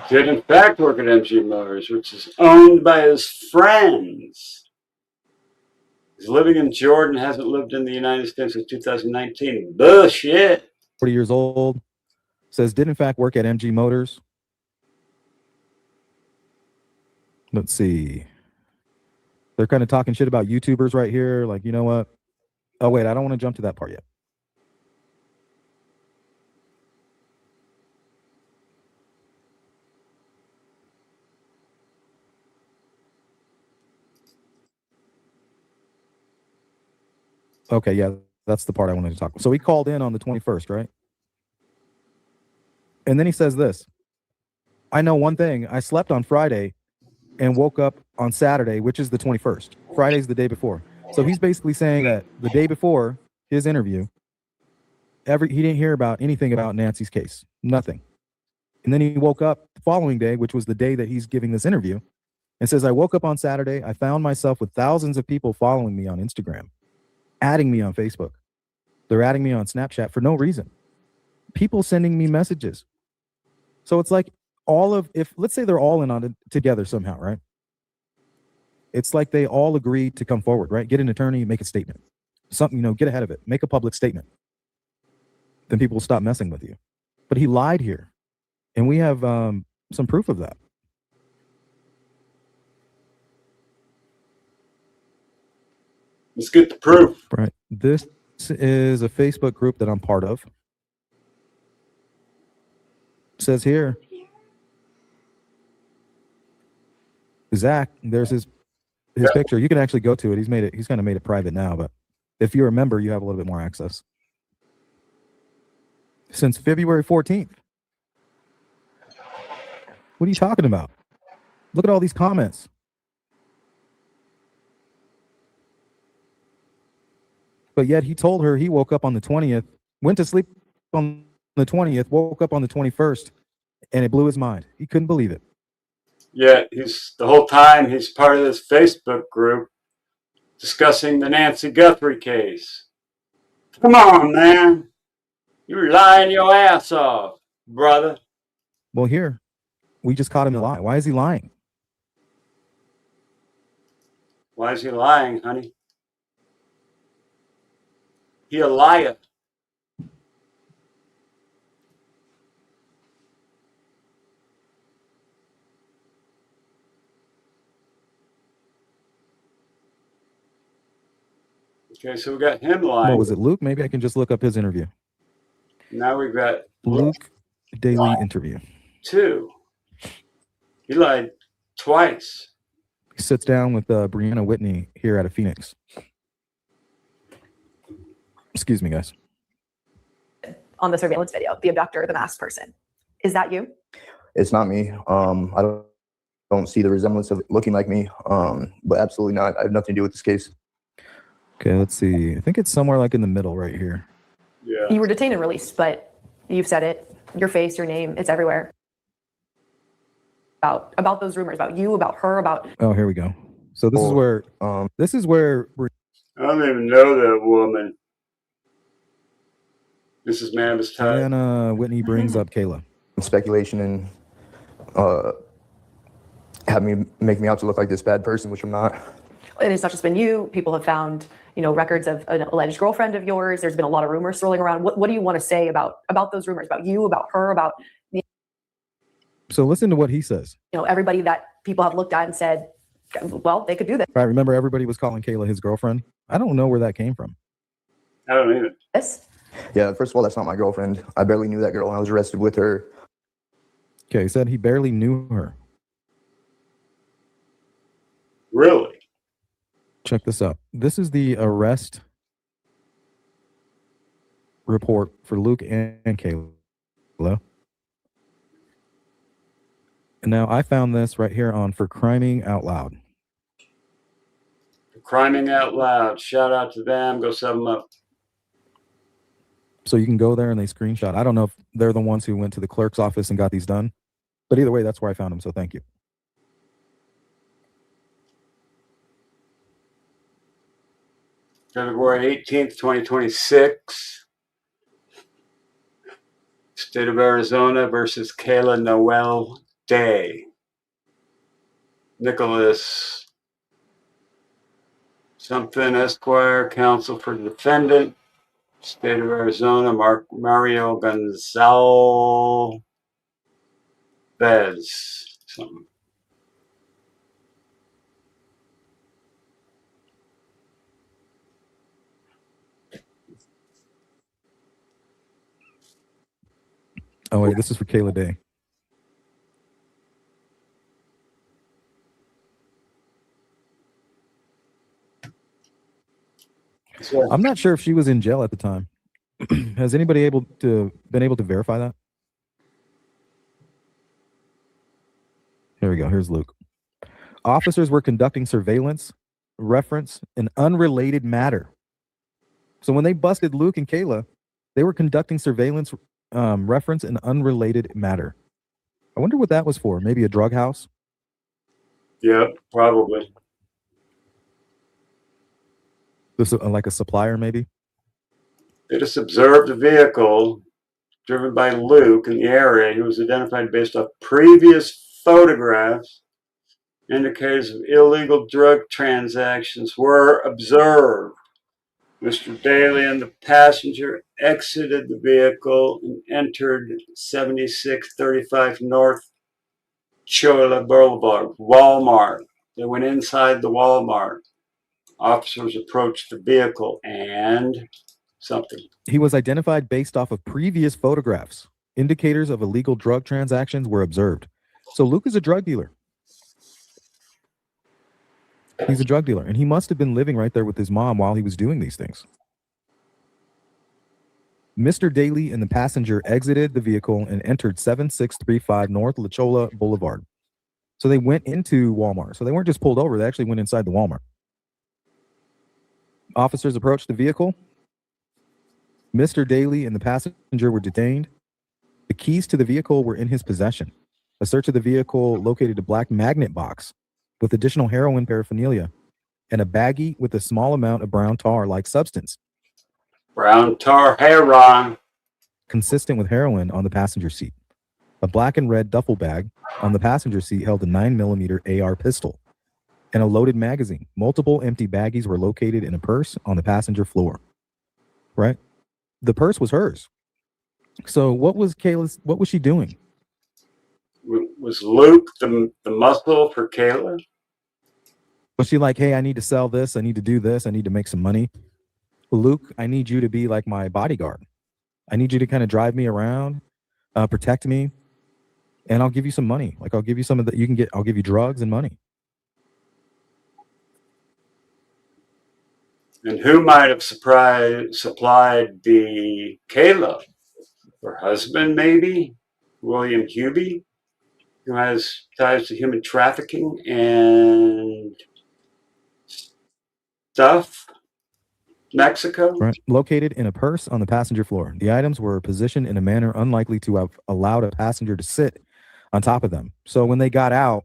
S1: Did in fact work at MG Motors, which is owned by his friends. He's living in Jordan, hasn't lived in the United States since 2019. Bullshit.
S4: 40 years old. Says did in fact work at MG Motors. Let's see. They're kind of talking shit about YouTubers right here. Like, you know what? Oh, wait, I don't want to jump to that part yet. Okay, yeah, that's the part I wanted to talk about. So he called in on the 21st, right? And then he says this. I know one thing. I slept on Friday and woke up on Saturday, which is the 21st. Friday's the day before. So he's basically saying that the day before his interview, he didn't hear about anything about Nancy's case. Nothing. And then he woke up the following day, which was the day that he's giving this interview, and says, I woke up on Saturday. I found myself with thousands of people following me on Instagram, adding me on Facebook. They're adding me on Snapchat for no reason. People sending me messages. So it's like let's say they're all in on it together somehow, right? It's like they all agreed to come forward, right? Get an attorney, make a statement. Something, get ahead of it. Make a public statement. Then people will stop messing with you. But he lied here. And we have some proof of that.
S1: Let's get the proof.
S4: Right. This is a Facebook group that I'm part of. It says here, Zach, there's his picture. You can actually go to it. He's kind of made it private now, but if you're a member, you have a little bit more access. since February 14th. What are you talking about? Look at all these comments. But yet he told her he woke up on the 20th, went to sleep on the 20th, woke up on the 21st, and it blew his mind. He couldn't believe it.
S1: Yeah, the whole time he's part of this Facebook group discussing the Nancy Guthrie case. Come on, man. You're lying your ass off, brother.
S4: Well, here, we just caught him in a lie. Why is he lying?
S1: Why is he lying, honey? He a liar. Okay, so we got him lying.
S4: What was it, Luke? Maybe I can just look up his interview.
S1: Now we've got
S4: Luke Daily interview.
S1: 2. He lied twice.
S4: He sits down with Brianna Whitney here out of Phoenix. Excuse me, guys.
S5: On the surveillance video, the abductor, the masked person. Is that you?
S6: It's not me. I don't see the resemblance of it looking like me, but absolutely not. I have nothing to do with this case.
S4: Okay, let's see. I think it's somewhere like in the middle right here.
S1: Yeah.
S5: You were detained and released, but you've said it. Your face, your name, it's everywhere. About those rumors, about you, about her, about.
S4: Oh, here we go. So this is where
S1: I don't even know that woman. This is Mabsta.
S4: Brianna Whitney brings up Kayla.
S6: Speculation and have me make me out to look like this bad person, which I'm not.
S5: And it's not just been you. People have found, records of an alleged girlfriend of yours. There's been a lot of rumors swirling around. What do you want to say about those rumors, about you, about her, about
S4: So listen to what he says.
S5: everybody that people have looked at and said, well, they could do this.
S4: Right, remember everybody was calling Kayla his girlfriend? I don't know where that came from.
S1: I don't either.
S6: Yeah, first of all, that's not my girlfriend. I barely knew that girl, and I was arrested with her.
S4: Okay, he said he barely knew her.
S1: Really?
S4: Check this out. This is the arrest report for Luke and Kayla. And now I found this right here on For Criming Out Loud.
S1: For Criming Out Loud. Shout out to them. Go set them up.
S4: So you can go there and they screenshot. I don't know if they're the ones who went to the clerk's office and got these done. But either way, that's where I found them. So thank you.
S1: February 18th, 2026. State of Arizona versus Kayla Noel Day. Nicholas something, Esquire, counsel for the defendant. State of Arizona, Mario Gonzalez. Something.
S4: Oh, wait, this is for Kayla Day. I'm not sure if she was in jail at the time. Has anybody been able to verify that? Here we go. Here's Luke. Officers were conducting surveillance, reference, an unrelated matter. So when they busted Luke and Kayla, they were conducting surveillance, reference, an unrelated matter. I wonder what that was for. Maybe a drug house?
S1: Yep, probably.
S4: This like a supplier, maybe?
S1: They just observed a vehicle driven by Luke in the area. He was identified based off previous photographs. Indicators of illegal drug transactions were observed. Mr. Daly and the passenger exited the vehicle and entered 7635 North Chola Boulevard, Walmart. They went inside the Walmart. Officers approached the vehicle and something.
S4: He was identified based off of previous photographs. Indicators of illegal drug transactions were observed. So Luke is a drug dealer. He's a drug dealer, and he must have been living right there with his mom while he was doing these things. Mr. Daly and the passenger exited the vehicle and entered 7635 North La Chola Boulevard. So they went into Walmart. So they weren't just pulled over, they actually went inside the Walmart. Officers approached the vehicle. Mr. Daly and the passenger were detained. The keys to the vehicle were in his possession. A search of the vehicle located a black magnet box with additional heroin paraphernalia and a baggie with a small amount of brown tar-like substance.
S1: Brown tar heron.
S4: Consistent with heroin on the passenger seat. A black and red duffel bag on the passenger seat held a 9mm AR pistol and a loaded magazine. Multiple empty baggies were located in a purse on the passenger floor. Right? The purse was hers. So what was she doing?
S1: Was Luke the muscle for Kayla?
S4: Was she like, hey, I need to sell this, I need to do this, I need to make some money? Luke, I need you to be like my bodyguard. I need you to kind of drive me around, protect me, and I'll give you some money. Like I'll give you some of the I'll give you drugs and money.
S1: And who might have supplied the Kayla? Her husband, maybe? William Hubie, who has ties to human trafficking and stuff. Mexico.
S4: Right. Located in a purse on the passenger floor. The items were positioned in a manner unlikely to have allowed a passenger to sit on top of them. So when they got out,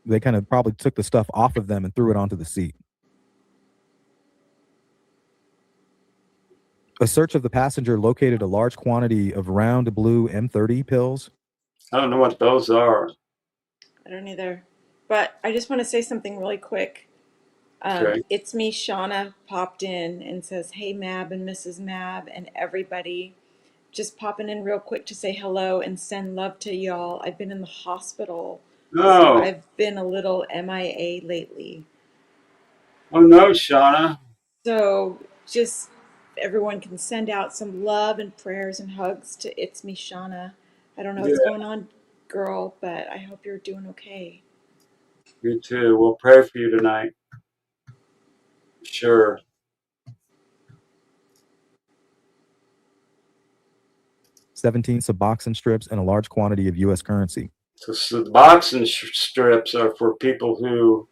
S4: they kind of probably took the stuff off of them and threw it onto the seat. A search of the passenger located a large quantity of round blue M30 pills.
S1: I don't know what those are.
S2: I don't either. But I just want to say something really quick.
S1: Okay.
S2: It's me, Shauna, popped in and says, hey, Mab and Mrs. Mab and everybody. Just popping in real quick to say hello and send love to y'all. I've been in the hospital. So
S1: No.
S2: I've been a little MIA lately.
S1: Oh no, Shauna.
S2: So just everyone can send out some love and prayers and hugs to It's Me, Shauna. I don't know what's going on, girl, but I hope you're doing okay.
S1: Me too. We'll pray for you tonight. Sure.
S4: $17 Suboxone strips and a large quantity of U.S. currency.
S1: So Suboxone strips are for people who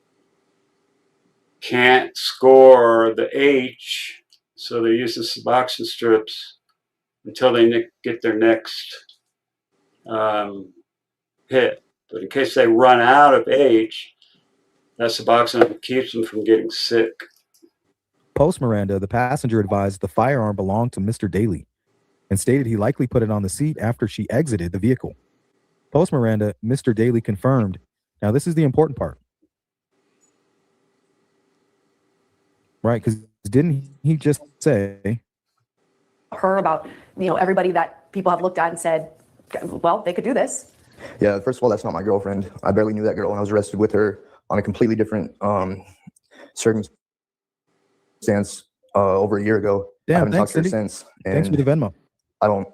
S1: can't score the H, so they use the Suboxone strips until they get their next hit. But in case they run out of H, that Suboxone keeps them from getting sick.
S4: Post Miranda, the passenger advised the firearm belonged to Mr. Daly and stated he likely put it on the seat after she exited the vehicle. Post Miranda, Mr. Daly confirmed. Now, this is the important part. Right? Because didn't he just say
S5: Her about, everybody that people have looked at and said, well, they could do this.
S6: Yeah, first of all, that's not my girlfriend. I barely knew that girl, and I was arrested with her on a completely different circumstance over a year ago.
S4: Damn,
S6: I haven't
S4: thanks,
S6: talked to her
S4: Cindy.
S6: since.
S4: Thanks for the Venmo.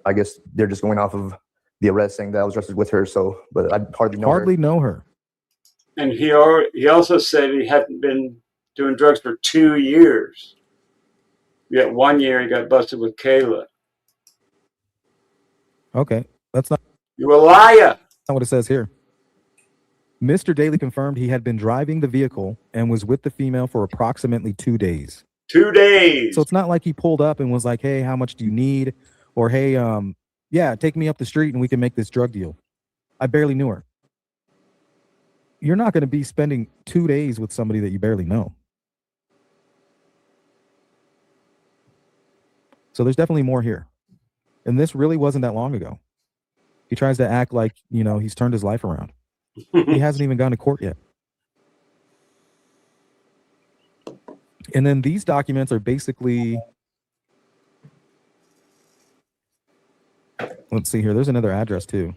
S6: I guess they're just going off of the arrest saying that I was arrested with her, but I hardly know her.
S1: And he also said he hadn't been doing drugs for 2 years. Yet 1 year he got busted with Kayla.
S4: Okay, that's not.
S1: You a liar.
S4: That's not what it says here. Mr. Daly confirmed he had been driving the vehicle and was with the female for approximately 2 days.
S1: 2 days.
S4: So it's not like he pulled up and was like, hey, how much do you need? Or, hey, yeah, take me up the street and we can make this drug deal. I barely knew her. You're not going to be spending 2 days with somebody that you barely know. So there's definitely more here. And this really wasn't that long ago. He tries to act like, he's turned his life around. He hasn't even gone to court yet. And then these documents are basically, let's see here. There's another address too.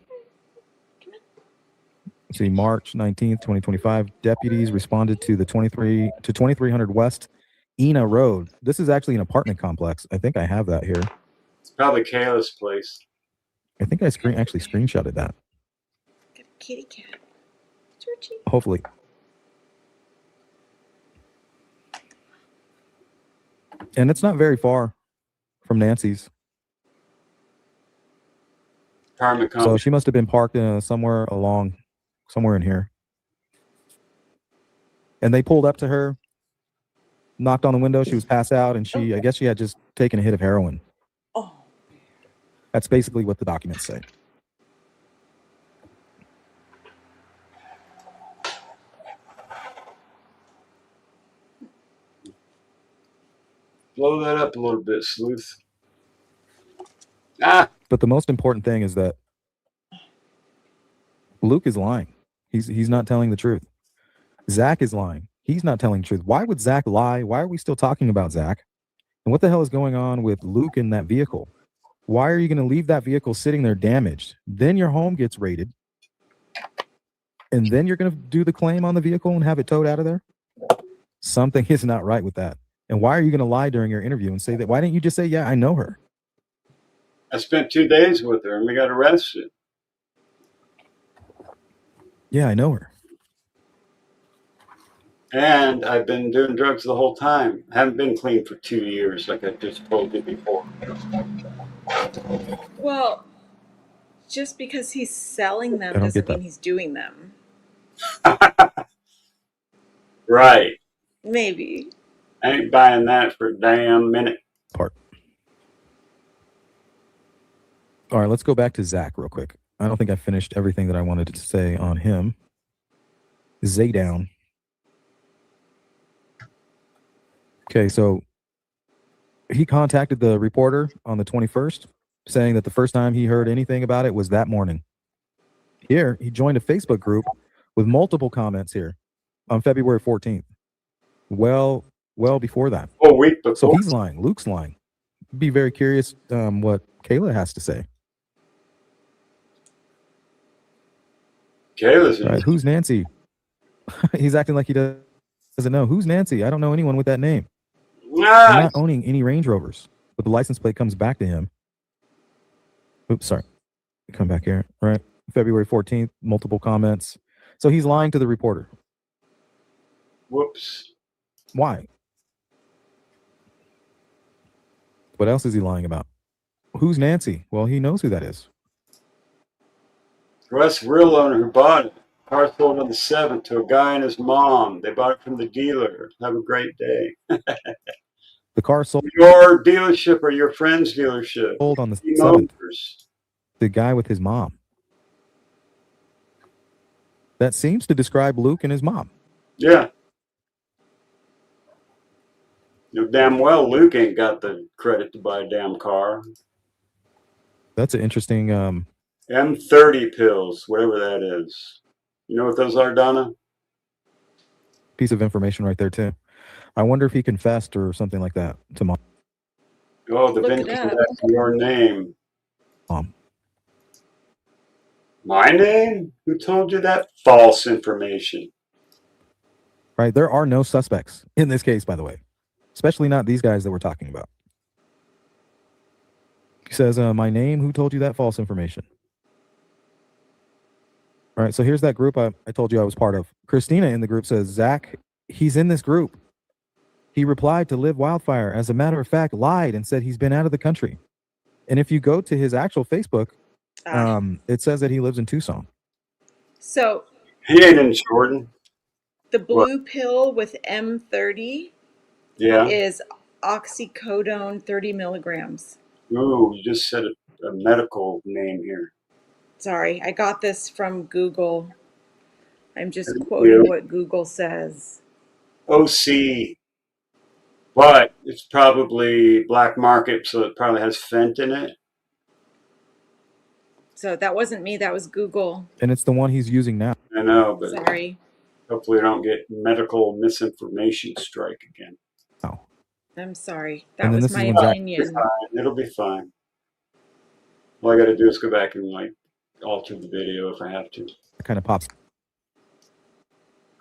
S4: Let's see, March 19th, 2025. Deputies responded to the 2300 West Ena Road. This is actually an apartment complex. I think I have that here.
S1: It's probably Kayla's place.
S4: I think I actually screenshotted that.
S2: Got a kitty cat. Georgie.
S4: Hopefully. And it's not very far from Nancy's.
S1: apartment
S4: So
S1: complex.
S4: she must have been parked somewhere in here. And they pulled up to her, knocked on the window. She was passed out, and I guess she had just taken a hit of heroin.
S2: Oh.
S4: That's basically what the documents say.
S1: Blow that up a little bit, sleuth. Ah.
S4: But the most important thing is that Luke is lying. He's not telling the truth. Zach is lying. He's not telling the truth. Why would Zach lie? Why are we still talking about Zach? And what the hell is going on with Luke in that vehicle? Why are you going to leave that vehicle sitting there damaged? Then your home gets raided. And then you're going to do the claim on the vehicle and have it towed out of there? Something is not right with that. And why are you going to lie during your interview and say that? Why didn't you just say, yeah, I know her?
S1: I spent 2 days with her and we got arrested.
S4: Yeah, I know her.
S1: And I've been doing drugs the whole time. I haven't been clean for 2 years like I just told you before.
S2: Well, just because he's selling them doesn't mean he's doing them.
S1: Right.
S2: Maybe.
S1: I ain't buying that for a damn minute.
S4: Part. All right, let's go back to Zach real quick. I don't think I finished everything that I wanted to say on him. Zaydown. Okay, so he contacted the reporter on the 21st, saying that the first time he heard anything about it was that morning. Here, he joined a Facebook group with multiple comments here on February 14th. Well before that.
S1: A week before.
S4: So he's lying. Luke's lying. Be very curious what Kayla has to say.
S1: Kayla's
S4: right, who's Nancy? He's acting like he doesn't know. Who's Nancy? I don't know anyone with that name. I'm not owning any Range Rovers, but the license plate comes back to him. Oops, sorry. Come back here. All right. February 14th, multiple comments. So he's lying to the reporter.
S1: Whoops.
S4: Why? What else is he lying about? Who's Nancy? Well, he knows who that is.
S1: Russ, real owner who bought it. Car sold on the 7th to a guy and his mom. They bought it from the dealer. Have a great day.
S4: The car sold.
S1: Your dealership or your friend's dealership.
S4: Sold on the 7th. The guy with his mom. That seems to describe Luke and his mom.
S1: Yeah. You know damn well Luke ain't got the credit to buy a damn car.
S4: That's an interesting...
S1: M30 pills, whatever that is. You know what those are, Donna?
S4: Piece of information right there, too. I wonder if he confessed or something like that to mom.
S1: Oh, the vintage that's your name.
S4: Mom.
S1: My name? Who told you that? False information.
S4: Right. There are no suspects in this case, by the way. Especially not these guys that we're talking about. He says, my name? Who told you that? False information. All right. So here's that group I told you I was part of. Christina in the group says, Zach, he's in this group. He replied to Live Wildfire. As a matter of fact, lied and said he's been out of the country. And if you go to his actual Facebook, it says that he lives in Tucson.
S2: So
S1: he ain't in Jordan.
S2: The blue pill with M30 is oxycodone 30 milligrams.
S1: Ooh, you just said a medical name here.
S2: Sorry, I got this from Google. I'm just quoting what Google says.
S1: OC. But it's probably black market, so it probably has fent in it.
S2: So that wasn't me, that was Google.
S4: And it's the one he's using now.
S1: I know, but
S2: sorry.
S1: Hopefully I don't get medical misinformation strike again.
S4: Oh.
S2: I'm sorry. That was my opinion.
S1: It'll be fine. All I got to do is go back and alter the video if I have to.
S4: It kind of pops.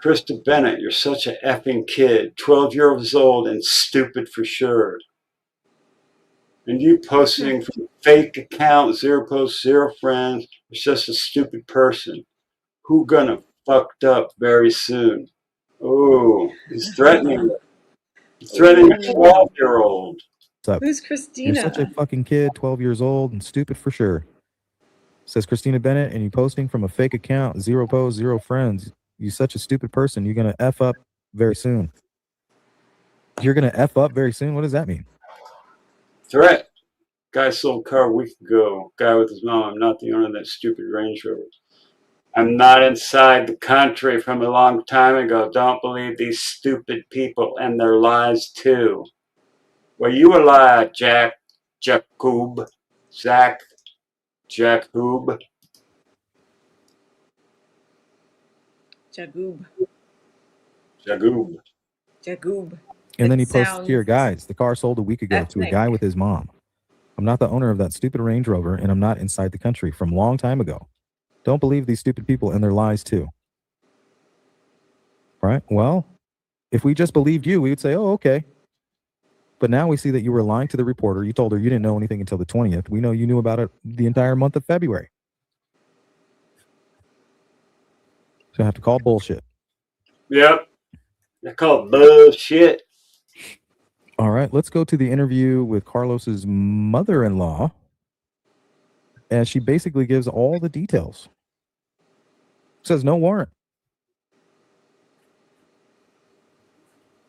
S1: Krista Bennett, you're such a effing kid. 12 years old and stupid for sure. And you posting from a fake account, 0 posts, 0 friends. You're just a stupid person. Who gonna fucked up very soon? Oh, he's threatening. He's threatening a 12-year-old.
S2: Who's Christina?
S4: You're such a fucking kid, 12 years old and stupid for sure. Says Christina Bennett, and you posting from a fake account, 0 posts, 0 friends. You such a stupid person. You're gonna F up very soon. You're gonna F up very soon? What does that mean?
S1: Threat. Guy sold a car a week ago. Guy with his mom. I'm not the owner of that stupid Range Rover. I'm not inside the country from a long time ago. Don't believe these stupid people and their lies too. Well, you a lie, Zach Jacob. Jagoob.
S2: Jagoob.
S1: Jagoob.
S2: Jagoob.
S4: And then
S2: It
S4: he posts here,
S2: sounds
S4: guys, the car sold a week ago to a
S2: ethnic.
S4: guy with his mom. I'm not the owner of that stupid Range Rover, and I'm not inside the country from a long time ago. Don't believe these stupid people and their lies too. Right? Well, if we just believed you, we would say, oh, okay. But now we see that you were lying to the reporter. You told her you didn't know anything until the 20th. We know you knew about it the entire month of February. So I have to call bullshit.
S1: Yep. I call it bullshit.
S4: All right, let's go to the interview with Carlos's mother-in-law. And she basically gives all the details. Says no warrant.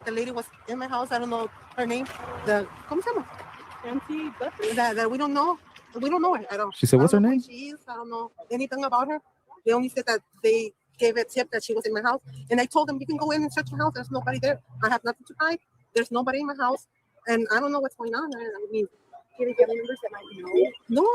S7: The lady was in my house. I don't know her name. The ¿Cómo se llama? Nancy Guthrie. That we don't know. We don't know her at all.
S4: She said, what's her
S7: I don't know
S4: name?
S7: who she is. I don't know anything about her. They only said that they gave a tip that she was in my house. And I told them, you can go in and search my house. There's nobody there. I have nothing to hide. There's nobody in my house. And I don't know what's going on. I mean, any family members that might know? No,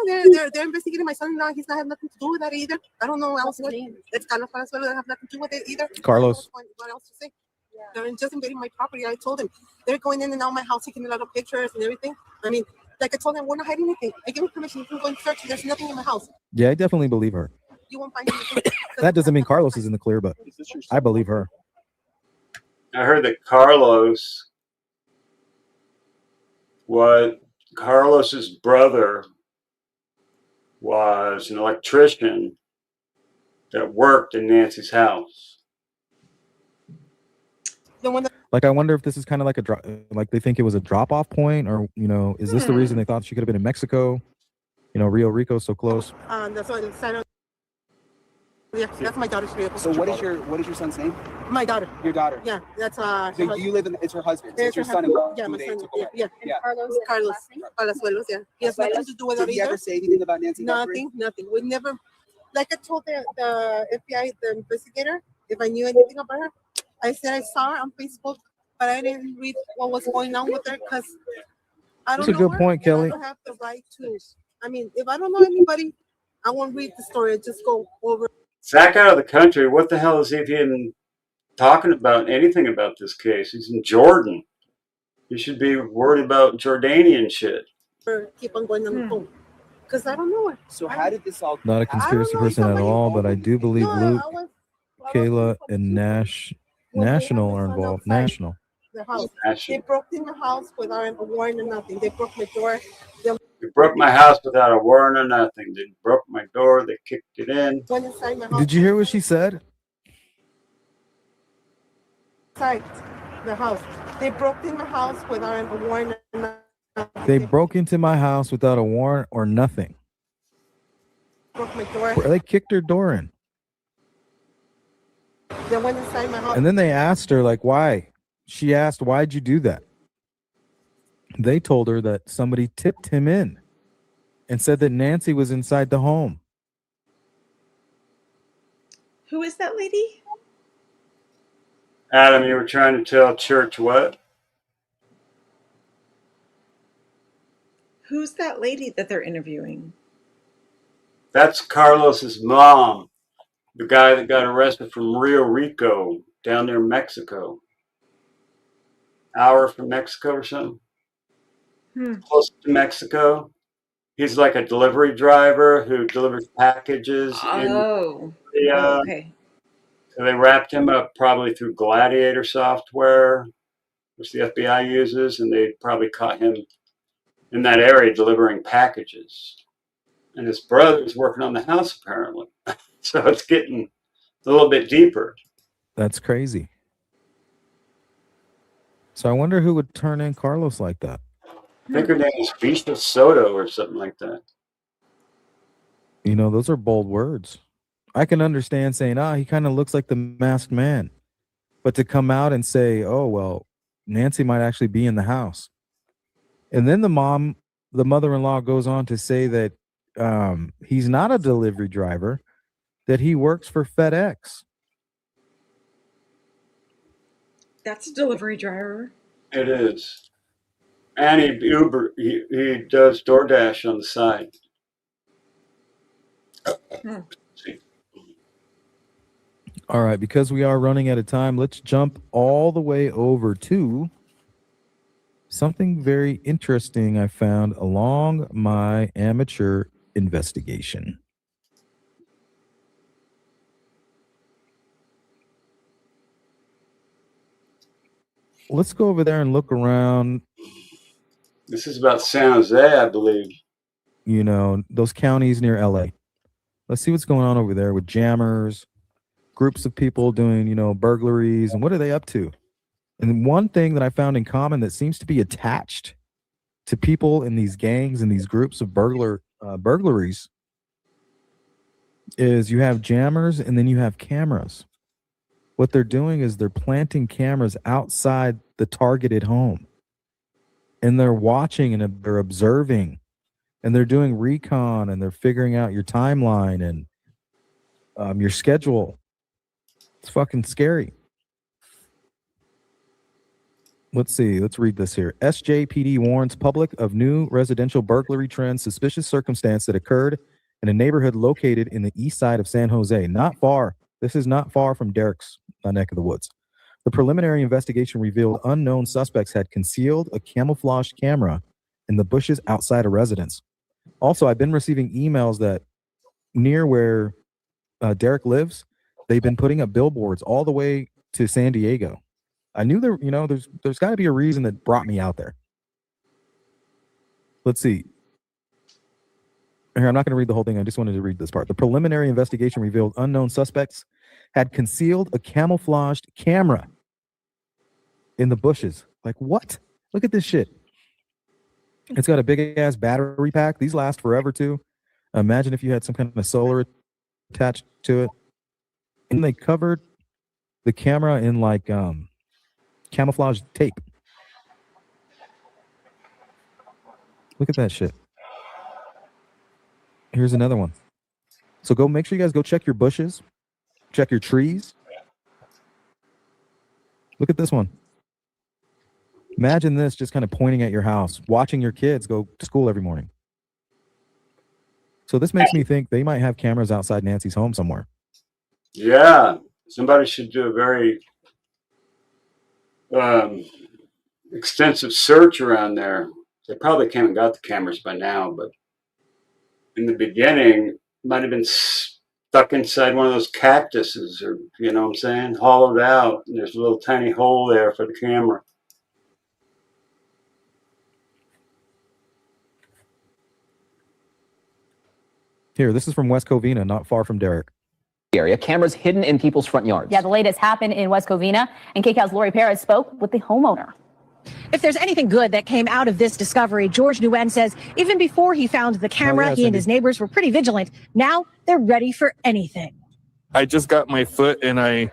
S7: they're investigating my son-in-law. He's not have nothing to do with that either. I don't know else what. It's Carlos Valenzuela that have nothing to do with it either.
S4: Carlos.
S7: What else to say? Yeah. They're just invading my property. I told them they're going in and out of my house, taking a lot of pictures and everything. I mean, like I told them, we're not hiding anything. I give them permission. You can go and search. There's nothing in my house.
S4: Yeah, I definitely believe her.
S7: You won't find anything.
S4: That doesn't mean Carlos is in the clear, but I believe her.
S1: I heard that Carlos's brother was an electrician that worked in Nancy's house.
S7: The one that
S4: Like, I wonder if this is kind of like a drop, like they think it was a drop-off point, or is this the reason they thought she could have been in Mexico? Rio Rico so close.
S7: that's what the side of. Yeah, that's my daughter's vehicle.
S8: So what is your son's name?
S7: My daughter.
S8: Your daughter.
S7: Yeah, that's
S8: So do you live in? It's her husband. So it's your
S7: her
S8: son-in-law.
S7: Yeah,
S8: who
S7: my
S8: they
S7: son.
S8: took away.
S7: Yeah. Carlos Palazuelos. Yeah, he has nothing to do with
S8: Did
S7: it
S8: he
S7: either.
S8: ever say anything about Nancy Guthrie?
S7: Nothing. We never. Like I told the FBI, the investigator, if I knew anything about her, I said I saw her on Facebook, but I didn't read what was going on with her because I don't know.
S4: That's a good point, Kelly.
S7: I don't have the right to. I mean, if I don't know anybody, I won't read the story. I just go over.
S1: Zach out of the country. What the hell is he even talking about? Anything about this case? He's in Jordan. He should be worried about Jordanian shit.
S7: Keep on going on the phone because I don't know her.
S8: So how did this all?
S4: Not a conspiracy person at all, but I do believe Luke, Kayla, and National are involved. National.
S7: The house. They broke in the house without a warrant or nothing. They broke my door.
S1: They broke my house without a warrant or nothing. They broke my door. They kicked it in.
S7: Went inside my house.
S4: Did you hear what she said?
S7: Inside the house. They broke in my house without a warrant or nothing.
S4: They broke into my house without a warrant or nothing.
S7: Broke my door.
S4: They kicked her door in.
S7: They went inside my house.
S4: And then they asked her, like, why? She asked, why'd you do that? They told her that somebody tipped him in and said that Nancy was inside the home.
S2: Who is that lady?
S1: Adam, you were trying to tell church what?
S2: Who's that lady that they're interviewing?
S1: That's Carlos's mom, the guy that got arrested from Rio Rico down near Mexico. Hour from Mexico or something. Close to Mexico. He's like a delivery driver who delivers packages.
S2: Okay.
S1: So they wrapped him up probably through Gladiator software, which the FBI uses, and they probably caught him in that area delivering packages. And his brother's working on the house apparently. So it's getting a little bit deeper.
S4: That's crazy. So I wonder who would turn in Carlos like that.
S1: I think her name is Vista Soto or something like that.
S4: You know, those are bold words. I can understand saying, he kind of looks like the masked man. But to come out and say, oh, well, Nancy might actually be in the house. And then the mother-in-law goes on to say that he's not a delivery driver, that he works for FedEx.
S2: That's a delivery driver.
S1: It is. And he does DoorDash on the side.
S4: All right, because we are running out of time, let's jump all the way over to something very interesting I found along my amateur investigation. Let's go over there and look around.
S1: This is about San Jose, I believe.
S4: You know, those counties near LA. Let's see what's going on over there with jammers, groups of people doing, you know, burglaries, and what are they up to? And one thing that I found in common that seems to be attached to people in these gangs and these groups of burglaries is you have jammers and then you have cameras. What they're doing is they're planting cameras outside the targeted home. And they're watching and they're observing. And they're doing recon and they're figuring out your timeline and your schedule. It's fucking scary. Let's see. Let's read this here. SJPD warns public of new residential burglary trend, suspicious circumstance that occurred in a neighborhood located in the east side of San Jose. Not far. This is not far from Derek's neck of the woods. The preliminary investigation revealed unknown suspects had concealed a camouflaged camera in the bushes outside a residence. Also, I've been receiving emails that near where Derek lives, they've been putting up billboards all the way to San Diego. I knew there, you know, there's got to be a reason that brought me out there. Let's see. Here, I'm not going to read the whole thing. I just wanted to read this part. The preliminary investigation revealed unknown suspects had concealed a camouflaged camera in the bushes. Like, what? Look at this shit. It's got a big ass battery pack. These last forever too. Imagine if you had some kind of solar attached to it. And they covered the camera in like camouflage tape. Look at that shit. Here's another one. So go make sure you guys go check your bushes, check your trees. Look at this one. Imagine this just kind of pointing at your house, watching your kids go to school every morning. So this makes me think they might have cameras outside Nancy's home somewhere.
S1: Yeah, somebody should do a very extensive search around there. They probably came and got the cameras by now, but in the beginning, might have been stuck inside one of those cactuses, or you know what I'm saying, hollowed out. And there's a little tiny hole there for the camera.
S4: Here, this is from West Covina, not far from Derek.
S9: Area cameras hidden in people's front yards.
S10: Yeah, the latest happened in West Covina, and KCAL's Lori Perez spoke with the homeowner.
S11: If there's anything good that came out of this discovery, George Nguyen says even before he found the camera, he and his neighbors were pretty vigilant. Now they're ready for anything.
S12: I just got my foot and I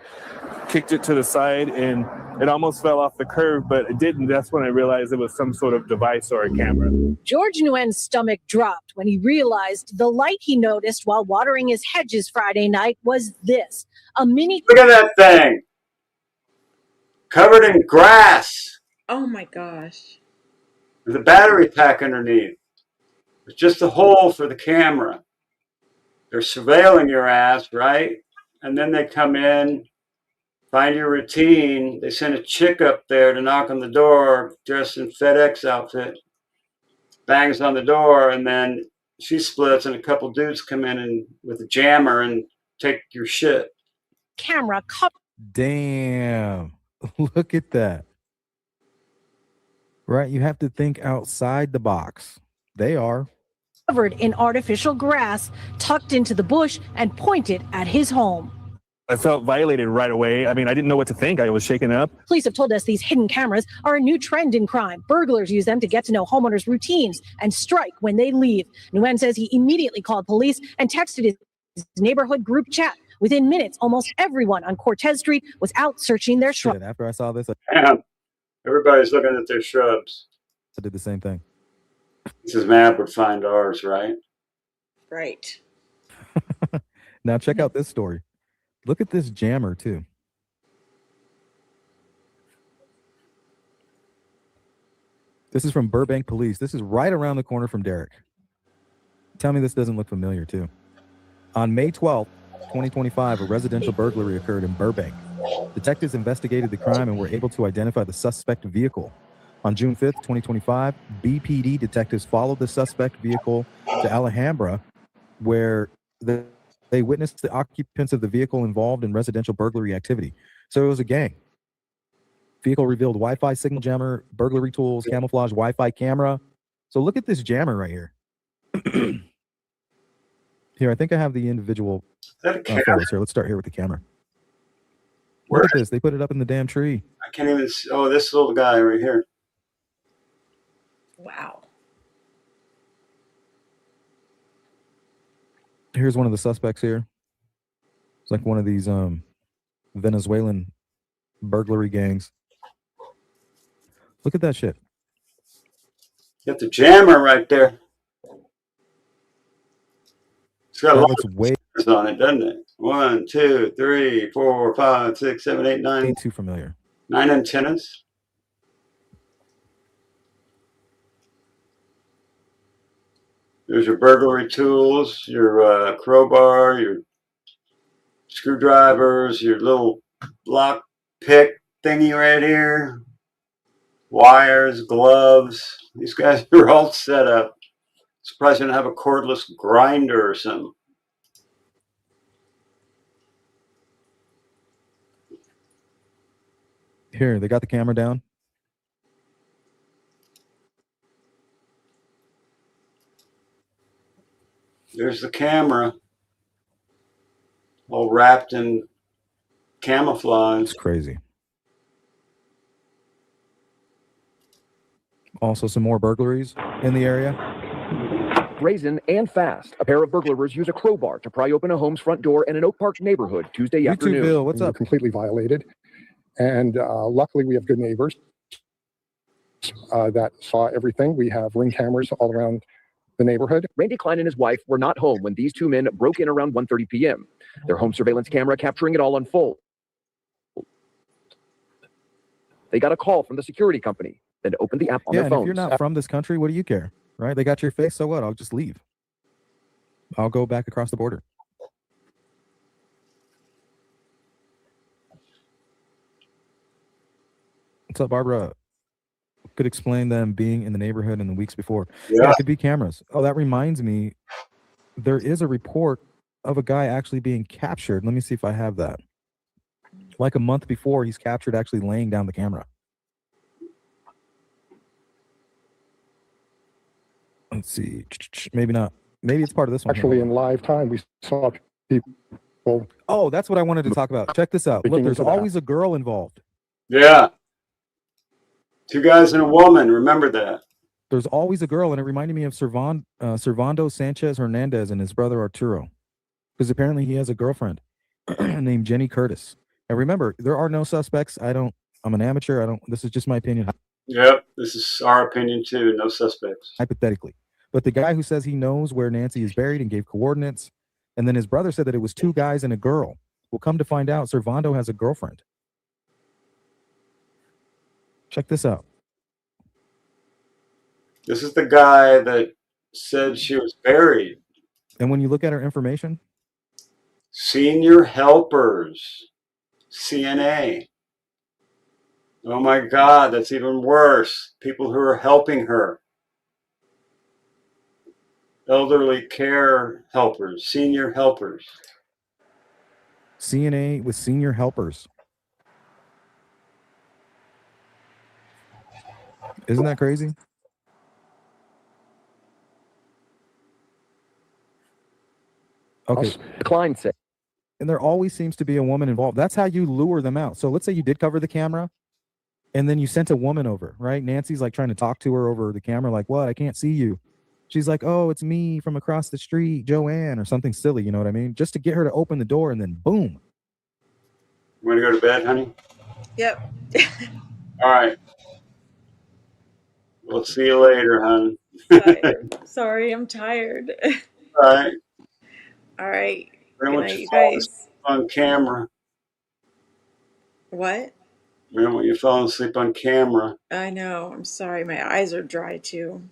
S12: kicked it to the side and it almost fell off the curb, but it didn't. That's when I realized it was some sort of device or a camera.
S11: George Nguyen's stomach dropped when he realized the light he noticed while watering his hedges Friday night was this, a mini...
S1: Look at that thing! Covered in grass!
S2: Oh my gosh.
S1: With a battery pack underneath. It's just a hole for the camera. They're surveilling your ass, right? And then they come in, find your routine. They send a chick up there to knock on the door, dressed in FedEx outfit, bangs on the door, and then she splits, and a couple dudes come in and with a jammer and take your shit.
S11: Camera covered.
S4: Damn. Look at that. Right? You have to think outside the box. They are.
S11: Covered in artificial grass, tucked into the bush and pointed at his home.
S12: I felt violated right away. I mean, I didn't know what to think. I was shaken up.
S11: Police have told us these hidden cameras are a new trend in crime. Burglars use them to get to know homeowners' routines and strike when they leave. Nguyen says he immediately called police and texted his neighborhood group chat. Within minutes, almost everyone on Cortez Street was out searching their shrubs.
S4: After I saw this,
S1: Damn. Everybody's looking at their shrubs.
S4: I did the same thing.
S1: This is map would find ours, right?
S2: Right.
S4: Now check out this story. Look at this jammer too. This is from Burbank Police. This is right around the corner from Derek. Tell me this doesn't look familiar too. On May 12th, 2025, a residential burglary occurred in Burbank. Detectives investigated the crime and were able to identify the suspect vehicle. On June 5th, 2025, BPD detectives followed the suspect vehicle to Alhambra, where they witnessed the occupants of the vehicle involved in residential burglary activity. So it was a gang. Vehicle revealed Wi-Fi signal jammer, burglary tools, camouflage Wi-Fi camera. So look at this jammer right here. Here, I think I have the individual photos here. Let's start here with the camera. Look at this. They put it up in the damn tree.
S1: I can't even see. Oh, this little guy right here.
S2: Wow.
S4: Here's one of the suspects here. It's like one of these Venezuelan burglary gangs. Look at that shit.
S1: You got the jammer right there. It's got a lot of stickers on it, doesn't it? 1, 2, 3, 4, 5, 6, 7, 8, 9.
S4: Ain't too familiar.
S1: 9 antennas. There's your burglary tools, your crowbar, your screwdrivers, your little lock pick thingy right here. Wires, gloves. These guys are all set up. Surprised you don't have a cordless grinder or something.
S4: Here, they got the camera down.
S1: There's the camera, all wrapped in camouflage.
S4: It's crazy. Also, some more burglaries in the area.
S13: Brazen and fast. A pair of burglars use a crowbar to pry open a home's front door in an Oak Park neighborhood Tuesday afternoon.
S4: Bill, what's up?
S14: Completely violated. And luckily, we have good neighbors that saw everything. We have ring cameras all around the neighborhood.
S13: Randy Klein and his wife were not home when these two men broke in around 1:30 p.m. Their home surveillance camera capturing it all unfold. They got a call from the security company, then opened the app on their
S4: And
S13: phones.
S4: if you're not from this country, what do you care? Right? They got your face, so what? I'll just leave. I'll go back across the border. What's up, Barbara? Could explain them being in the neighborhood in the weeks before. Yeah, it could be cameras. Oh, that reminds me. There is a report of a guy actually being captured. Let me see if I have that. Like a month before, he's captured actually laying down the camera. Let's see. Maybe not. Maybe it's part of this one.
S14: Actually, in live time, we saw people.
S4: Oh, that's what I wanted to talk about. Check this out. Look, there's always a girl involved.
S1: Yeah. 2 guys and a woman. Remember that.
S4: There's always a girl, and it reminded me of Servando Sanchez Hernandez and his brother Arturo, because apparently he has a girlfriend named Jenny Curtis. And remember, there are no suspects. I'm an amateur. This is just my opinion.
S1: Yep, this is our opinion too. No suspects.
S4: Hypothetically. But the guy who says he knows where Nancy is buried and gave coordinates, and then his brother said that it was 2 guys and a girl. We'll come to find out Servando has a girlfriend. Check this out.
S1: This is the guy that said she was buried.
S4: And when you look at her information,
S1: senior helpers, CNA. Oh my God, that's even worse. People who are helping her. Elderly care helpers, senior helpers.
S4: CNA with senior helpers. Isn't that crazy? Okay.
S13: Klein said.
S4: And there always seems to be a woman involved. That's how you lure them out. So let's say you did cover the camera and then you sent a woman over, right? Nancy's like trying to talk to her over the camera, like, what? I can't see you. She's like, oh, it's me from across the street, Joanne, or something silly, you know what I mean? Just to get her to open the door, and then boom.
S1: You want to go to bed, honey?
S2: Yep.
S1: All right. We'll see you later, hon.
S2: Sorry, I'm tired.
S1: All right.
S2: All right.
S1: I don't
S2: Good
S1: want
S2: night,
S1: you
S2: you
S1: falling
S2: guys.
S1: asleep on camera.
S2: What?
S1: I don't want you falling asleep on camera.
S2: I know. I'm sorry. My eyes are dry too.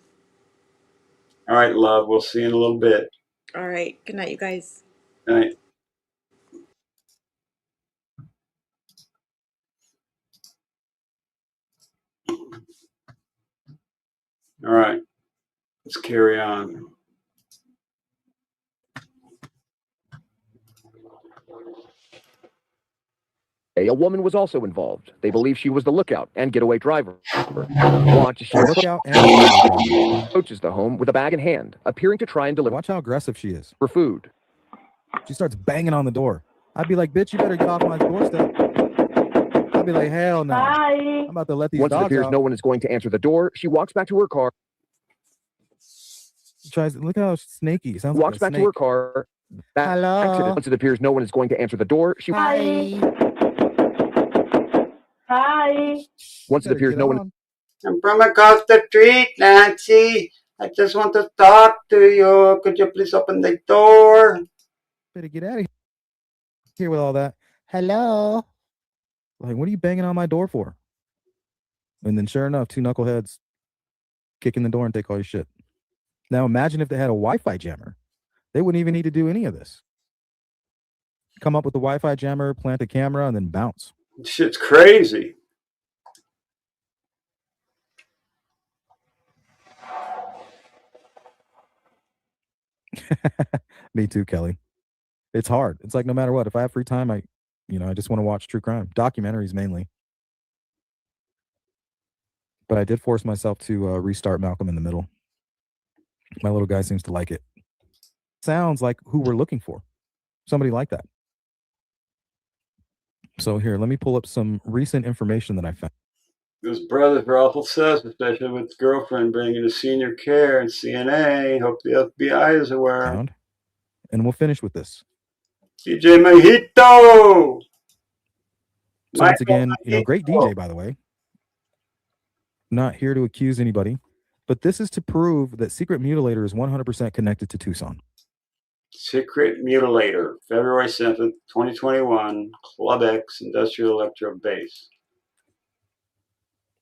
S1: All right, love. We'll see you in a little bit.
S2: All right. Good night, you guys.
S1: Good night. All right. Let's carry on.
S13: A woman was also involved. They believe she was the lookout and getaway driver. Watch as she approaches the home with a bag in hand, appearing to try and deliver.
S4: Watch how aggressive she is.
S13: For food.
S4: She starts banging on the door. I'd be like, bitch, you better get off my doorstep. I'd be like, hell no.
S10: Bye.
S4: I'm about to let these
S13: Once it
S4: dogs
S13: appears
S4: out.
S13: no one is going to answer the door, she walks back to her car.
S4: Tries. Look how snaky. Sounds
S13: Walks
S4: like a
S13: back
S4: snake.
S13: to her car.
S4: Hello.
S13: Once it appears no one is going to answer the door, she.
S10: Hi. Hi.
S13: Once it appears no one.
S1: I'm from across the street, Nancy. I just want to talk to you. Could you please open the door?
S4: Better get out of here with all that. Hello. Like, what are you banging on my door for? And then sure enough, two knuckleheads kick in the door and take all your shit. Now imagine if they had a Wi-Fi jammer. They wouldn't even need to do any of this. Come up with the Wi-Fi jammer, plant a camera, and then bounce.
S1: Shit's crazy.
S4: Me too, Kelly. It's hard. It's like no matter what, if I have free time, I just want to watch true crime. Documentaries mainly. But I did force myself to restart Malcolm in the Middle. My little guy seems to like it. Sounds like who we're looking for. Somebody like that. So here, let me pull up some recent information that I found.
S1: Those brothers were awful sus, especially with his girlfriend bringing to senior care and CNA. Hope the FBI is aware.
S4: And we'll finish with this.
S1: DJ Mojito!
S4: So once again, great DJ, by the way. Not here to accuse anybody, but this is to prove that Secret Mutilator is 100% connected to Tucson.
S1: Secret Mutilator, February 7th, 2021, Club X, Industrial Electro Bass.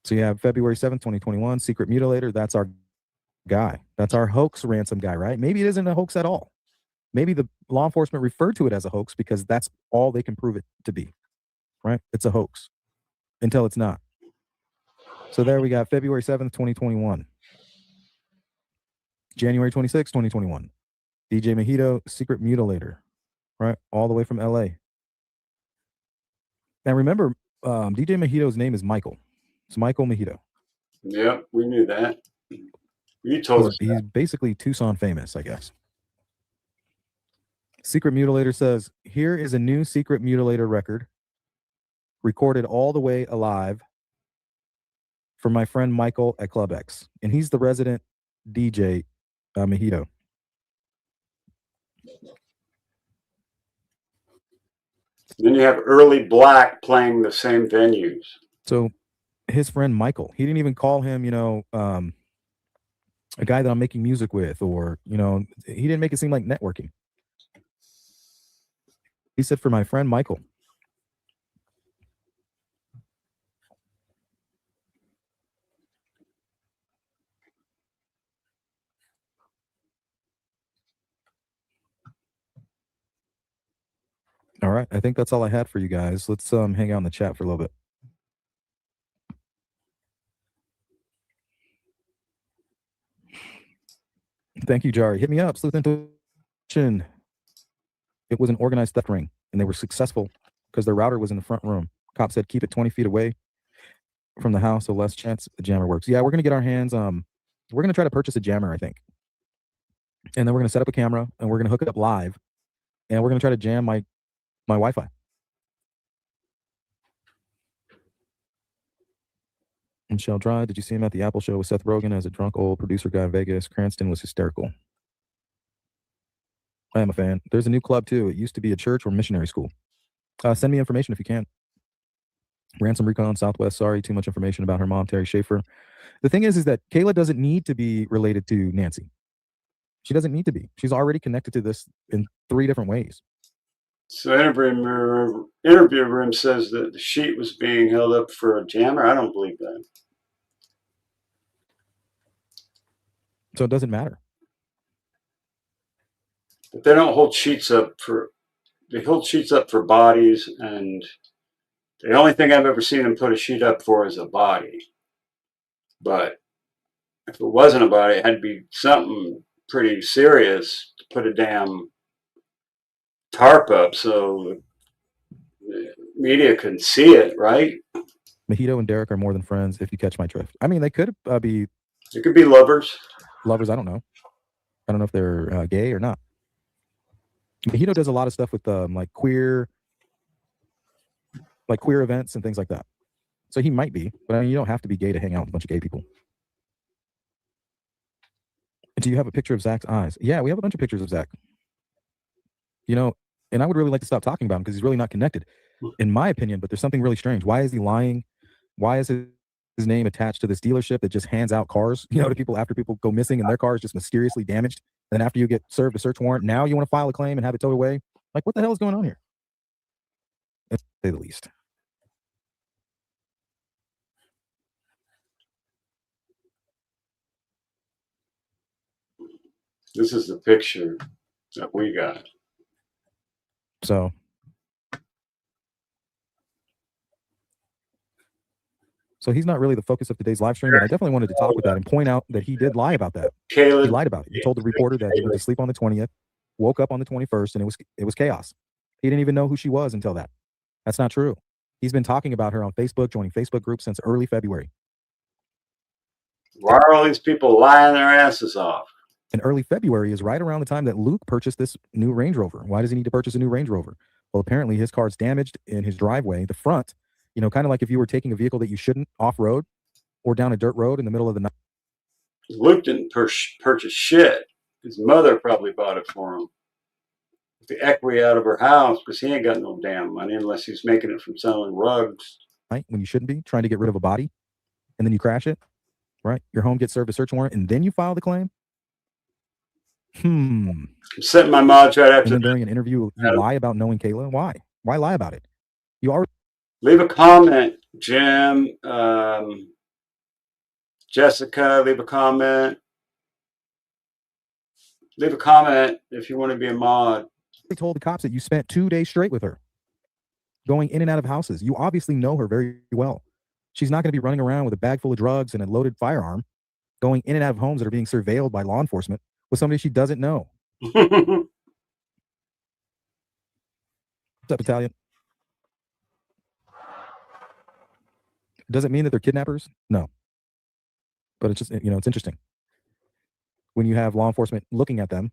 S4: So you have February 7th, 2021, Secret Mutilator. That's our guy. That's our hoax ransom guy, right? Maybe it isn't a hoax at all. Maybe the law enforcement referred to it as a hoax because that's all they can prove it to be, right? It's a hoax until it's not. So there we got February 7th, 2021. January 26th, 2021. DJ Mojito, Secret Mutilator, right? All the way from LA. Now remember, DJ Mojito's name is Michael. It's Michael Mojito.
S1: Yep, we knew that. You told us.
S4: He's basically Tucson famous, I guess. Secret Mutilator says, here is a new Secret Mutilator record recorded all the way alive for my friend Michael at Club X. And he's the resident DJ, Mojito.
S1: Then you have Early Black playing the same venues.
S4: So his friend Michael, he didn't even call him, a guy that I'm making music with, or, he didn't make it seem like networking. He said, for my friend Michael. All right. I think that's all I had for you guys. Let's hang out in the chat for a little bit. Thank you, Jari. Hit me up. Sleuth Intuition. It was an organized theft ring, and they were successful because their router was in the front room. Cop said keep it 20 feet away from the house, so less chance the jammer works. Yeah, we're gonna get our hands. We're gonna try to purchase a jammer, I think, and then we're gonna set up a camera and we're gonna hook it up live, and we're gonna try to jam my My Wi-Fi. Michelle Dry, did you see him at the Apple show with Seth Rogen as a drunk old producer guy in Vegas? Cranston was hysterical. I am a fan. There's a new club too. It used to be a church or missionary school. Send me information if you can. Ransom Recon Southwest. Sorry, too much information about her mom, Terry Schaefer. The thing is that Kayla doesn't need to be related to Nancy. She doesn't need to be. She's already connected to this in 3 different ways.
S1: So interview room says that the sheet was being held up for a jammer. I don't believe that.
S4: So it doesn't matter.
S1: But they don't hold sheets up for. They hold sheets up for bodies, and the only thing I've ever seen them put a sheet up for is a body. But if it wasn't a body, it had to be something pretty serious to put a damn tarp up so the media couldn't see it, right?
S4: Mojito and Derek are more than friends, if you catch my drift. I mean, they could be.
S1: They could be lovers.
S4: Lovers, I don't know. I don't know if they're gay or not. Mojito does a lot of stuff with like queer events and things like that. So he might be, but I mean, you don't have to be gay to hang out with a bunch of gay people. Do you have a picture of Zach's eyes? Yeah, we have a bunch of pictures of Zach. You know, and I would really like to stop talking about him because he's really not connected, in my opinion, but there's something really strange. Why is he lying? Why is his name attached to this dealership that just hands out cars, to people after people go missing and their car is just mysteriously damaged? Then after you get served a search warrant, now you want to file a claim and have it towed away? Like, what the hell is going on here? To say the least.
S1: This is the picture that we got.
S4: So he's not really the focus of today's live stream, but I definitely wanted to talk with that and point out that he did lie about that.
S1: Caleb,
S4: he lied about it. He told the reporter that he went to sleep on the 20th, woke up on the 21st, and it was chaos. He didn't even know who she was until that. That's not true. He's been talking about her on Facebook, joining Facebook groups since early February.
S1: Why are all these people lying their asses off?
S4: And early February is right around the time that Luke purchased this new Range Rover. Why does he need to purchase a new Range Rover? Well, apparently his car's damaged in his driveway, the front, kind of like if you were taking a vehicle that you shouldn't off-road or down a dirt road in the middle of the night.
S1: Luke didn't purchase shit. His mother probably bought it for him. The equity out of her house, because he ain't got no damn money unless he's making it from selling rugs.
S4: Right? When you shouldn't be, trying to get rid of a body, and then you crash it, right? Your home gets served a search warrant, and then you file the claim?
S1: I'm setting my mods right after.
S4: And then during an interview, you lie about knowing Kayla? Why? Why lie about it? You already...
S1: Leave a comment, Jim. Jessica, leave a comment. Leave a comment if you want to be a mod.
S4: They told the cops that you spent 2 days straight with her, going in and out of houses. You obviously know her very well. She's not going to be running around with a bag full of drugs and a loaded firearm, going in and out of homes that are being surveilled by law enforcement with somebody she doesn't know. What's up, Italian? Does it mean that they're kidnappers? No. But it's just, it's interesting. When you have law enforcement looking at them,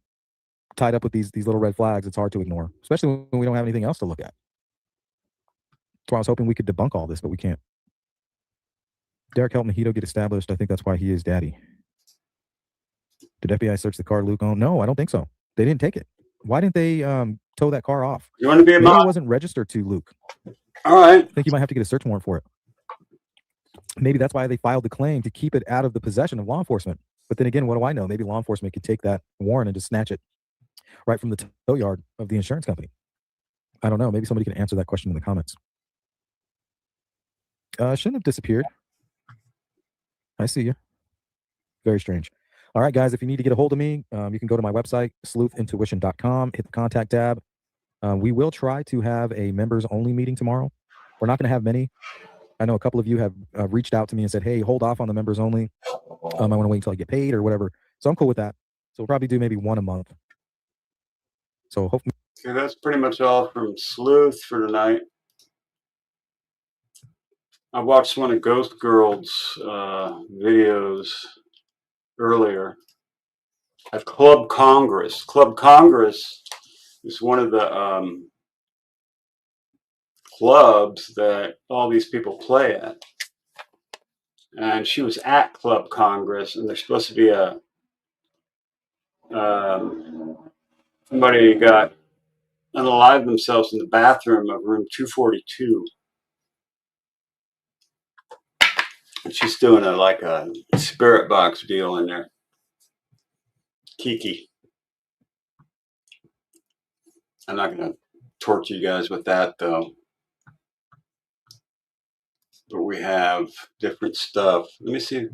S4: tied up with these little red flags, it's hard to ignore, especially when we don't have anything else to look at. That's why I was hoping we could debunk all this, but we can't. Derek helped Mojito get established. I think that's why he is daddy. Did FBI search the car Luke owned? No, I don't think so. They didn't take it. Why didn't they tow that car off?
S1: You want to be a mod?
S4: Maybe it wasn't registered to Luke.
S1: All right.
S4: I think you might have to get a search warrant for it. Maybe that's why they filed the claim, to keep it out of the possession of law enforcement. But then again, what do I know? Maybe law enforcement could take that warrant and just snatch it right from the tow yard of the insurance company. I don't know. Maybe somebody can answer that question in the comments. Shouldn't have disappeared. I see you. Very strange. All right, guys, if you need to get a hold of me, you can go to my website, sleuthintuition.com, hit the contact tab. We will try to have a members only meeting tomorrow. We're not going to have many. I know a couple of you have reached out to me and said, hey, hold off on the members only. I want to wait until I get paid or whatever. So I'm cool with that. So we'll probably do maybe one a month. So hopefully.
S1: Okay, that's pretty much all from Sleuth for tonight. I watched one of Ghost Girl's videos earlier at Club Congress. Club Congress is one of the clubs that all these people play at. And she was at Club Congress, and there's supposed to be a somebody got unalived themselves in the bathroom of room 242. And she's doing like a spirit box deal in there. Kiki. I'm not going to torture you guys with that, though. But we have different stuff. Let me see.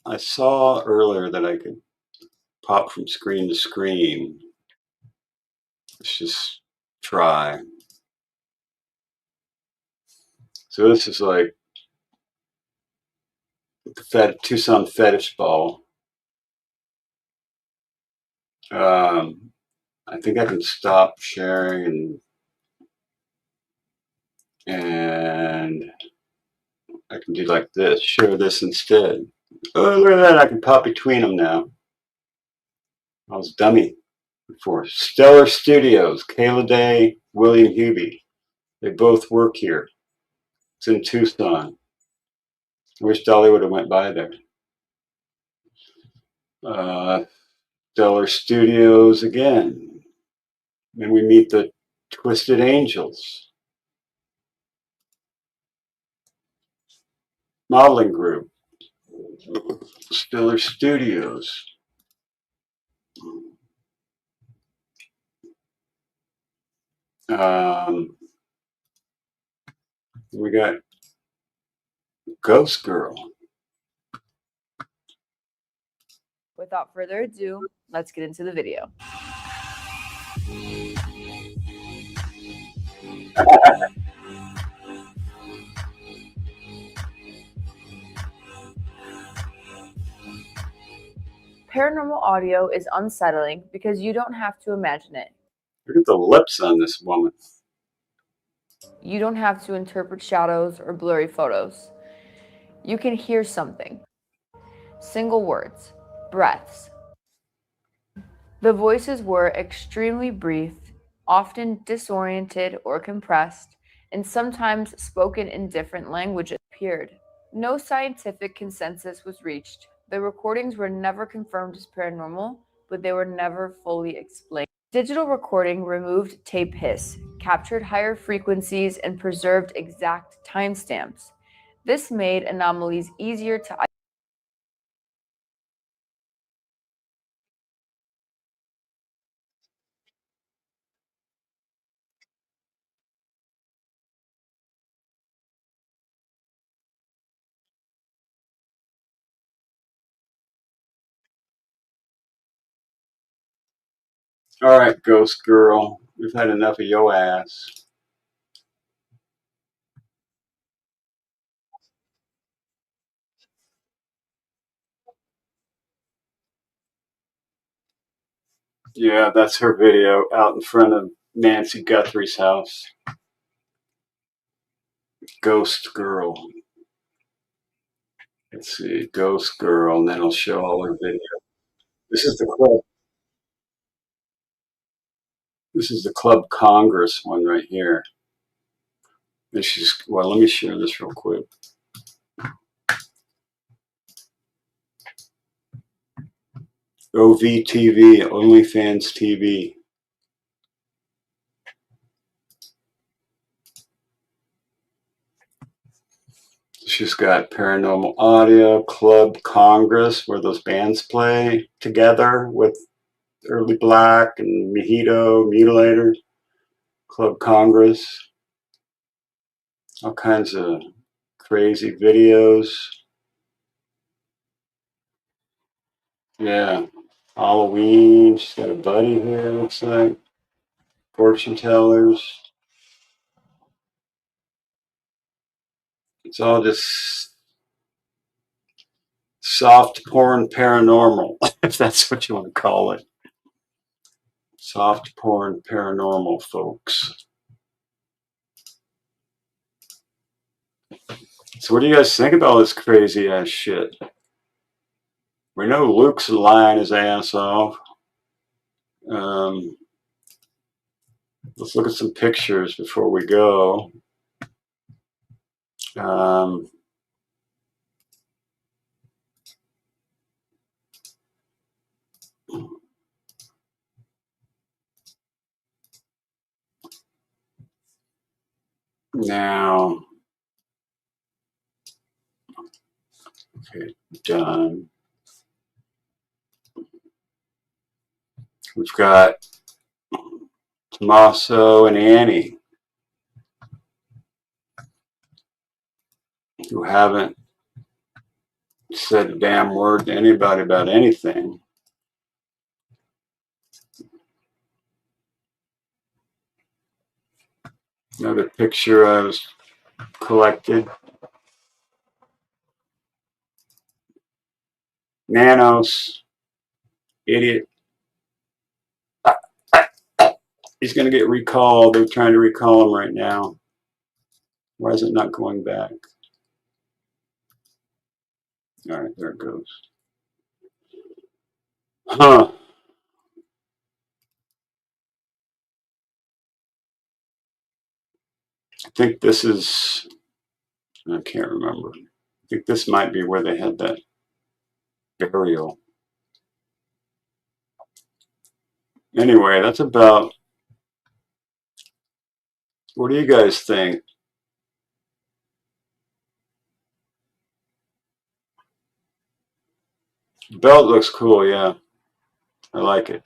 S1: I saw earlier that I could pop from screen to screen. Let's just try. So this is like the Tucson Fetish Ball. I think I can stop sharing and I can do like this, share this instead. Oh, look at that, I can pop between them now. I was dummy before. Stellar Studios, Kayla Day, William Hubie. They both work here. It's in Tucson. I wish Dolly would have went by there. Stellar Studios again. And we meet the Twisted Angels. Modeling group. Stellar Studios. We got Ghost Girl.
S15: Without further ado, let's get into the video. Paranormal audio is unsettling because you don't have to imagine it.
S1: Look at the lips on this woman.
S15: You don't have to interpret shadows or blurry photos. You can hear something. Single words, breaths. The voices were extremely brief, often disoriented or compressed, and sometimes spoken in different languages. No scientific consensus was reached. The recordings were never confirmed as paranormal, but they were never fully explained. Digital recording removed tape hiss, captured higher frequencies, and preserved exact timestamps. This made anomalies easier to isolate.
S1: All right, Ghost Girl. We've had enough of your ass. Yeah, that's her video out in front of Nancy Guthrie's house. Ghost Girl. Let's see, Ghost Girl, and then I'll show all her video. This is the club. This is the Club Congress one right here. And she's, well, let me share this real quick. OVTV, OnlyFans TV. She's got Paranormal Audio, Club Congress, where those bands play together with Early Black and Mojito, Mutilator, Club Congress. All kinds of crazy videos. Yeah, Halloween. She's got a buddy here, looks like. Fortune tellers. It's all just soft porn paranormal, if that's what you want to call it. Soft porn paranormal, folks. So what do you guys think about all this crazy ass shit? We know Luke's lying his ass off. Let's look at some pictures before we go. Now, okay, done. We've got Tommaso and Annie, who haven't said a damn word to anybody about anything. Another picture I was collected. Nanos, idiot. He's going to get recalled. They're trying to recall him right now. Why is it not going back? All right, there it goes. Huh. I think this is, I can't remember. I think this might be where they had that burial. Anyway, that's about, what do you guys think? The belt looks cool, yeah. I like it.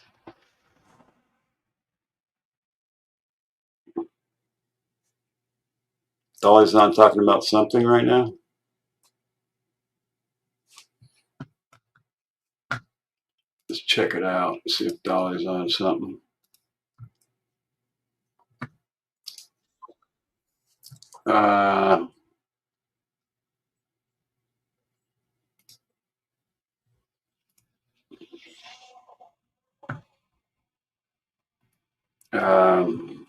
S1: Dolly's not talking about something right now? Let's check it out, see if Dolly's on something. Um,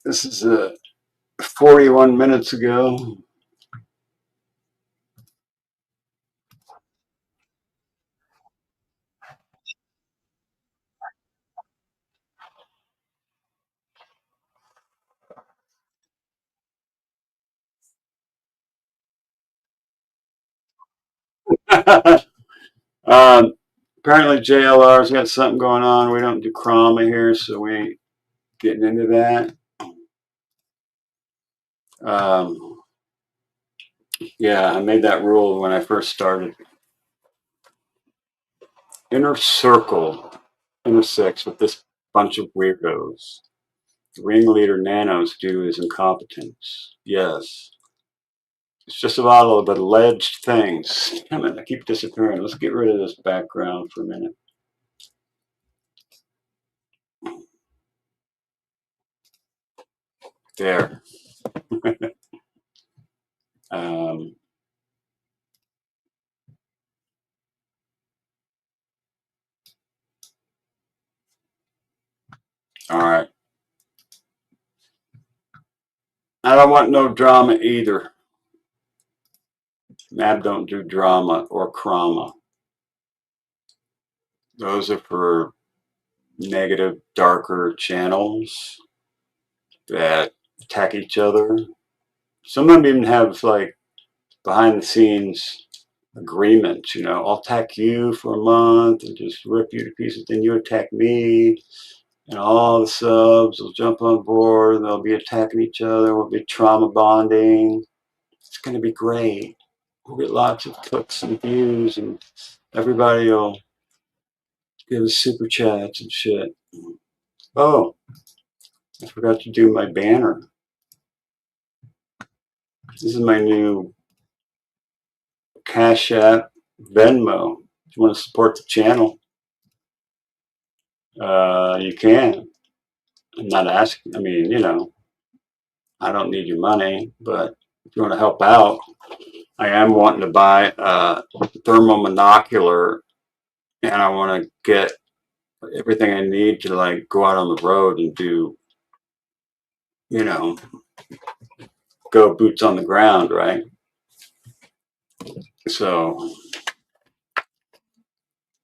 S1: this is 41 minutes ago. Apparently JLR's got something going on. We don't do trauma here, so we ain't getting into that. Yeah, I made that rule when I first started. Inner circle intersects with this bunch of weirdos. The ringleader Nanos due to his incompetence. Yes. It's just a lot of alleged things. Damn it, I keep disappearing. Let's get rid of this background for a minute. There. All right. I don't want no drama either. Mab don't do drama or crama. Those are for negative, darker channels that attack each other. Some of them even have like behind the scenes agreements, you know, I'll attack you for a month and just rip you to pieces, then you attack me, and all the subs will jump on board, and they'll be attacking each other, we'll be trauma bonding. It's going to be great. We'll get lots of clicks and views, and everybody will give us super chats and shit. Oh, I forgot to do my banner. This is my new Cash App Venmo. If you want to support the channel, you can. I'm not asking, I mean, you know, I don't need your money, but if you want to help out, I am wanting to buy a thermal monocular, and I want to get everything I need to like go out on the road and do, you know, go boots on the ground, right? So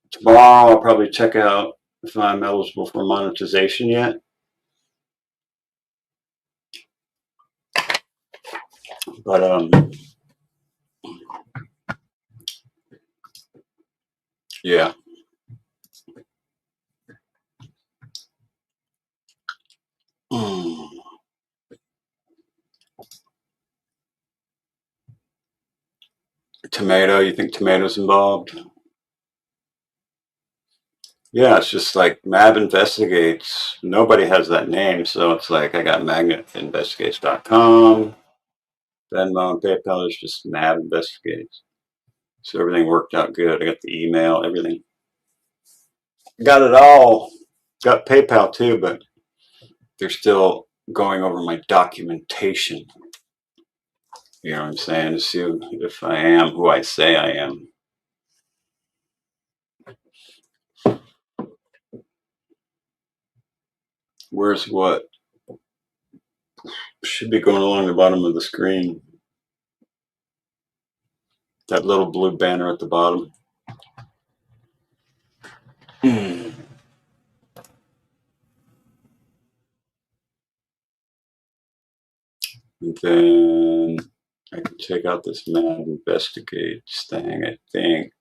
S1: tomorrow I'll probably check out if I'm eligible for monetization yet. But yeah. Tomato, you think Tomato's involved? Yeah, it's just like Mab Investigates. Nobody has that name, so it's like I got magnetinvestigates.com, Venmo, and PayPal. It's just Mab Investigates. So everything worked out good. I got the email, everything. Got it all. Got PayPal too, but they're still going over my documentation. You know what I'm saying? To see if I am who I say I am. Where's what? Should be going along the bottom of the screen. That little blue banner at the bottom. And then I can check out this Mab Investigates thing, I think.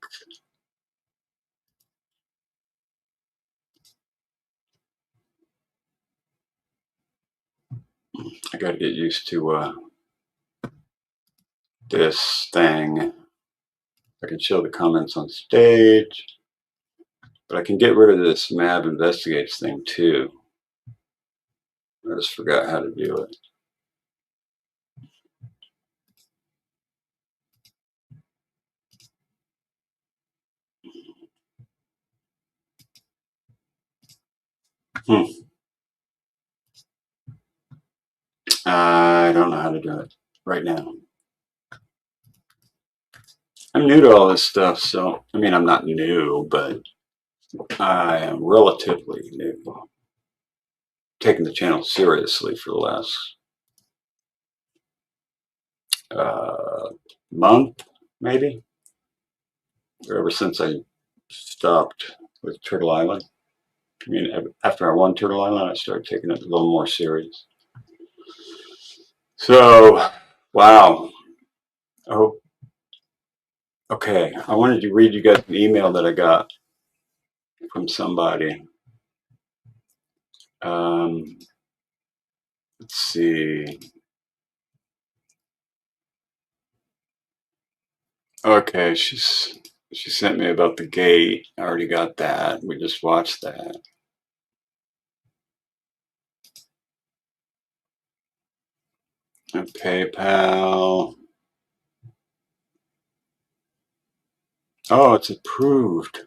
S1: I gotta get used to this thing. I can show the comments on stage, but I can get rid of this Mab Investigates thing too. I just forgot how to do it. I don't know how to do it right now. I'm new to all this stuff, so I mean I'm not new, but I am relatively new. Taking the channel seriously for the last month, maybe, or ever since I stopped with Turtle Island. I mean, after I won Turtle Island, I started taking it a little more serious. So, wow. Oh, okay. I wanted to read you guys an email that I got from somebody. Let's see. Okay, she sent me about the gate. I already got that. We just watched that. And PayPal. Oh, it's approved.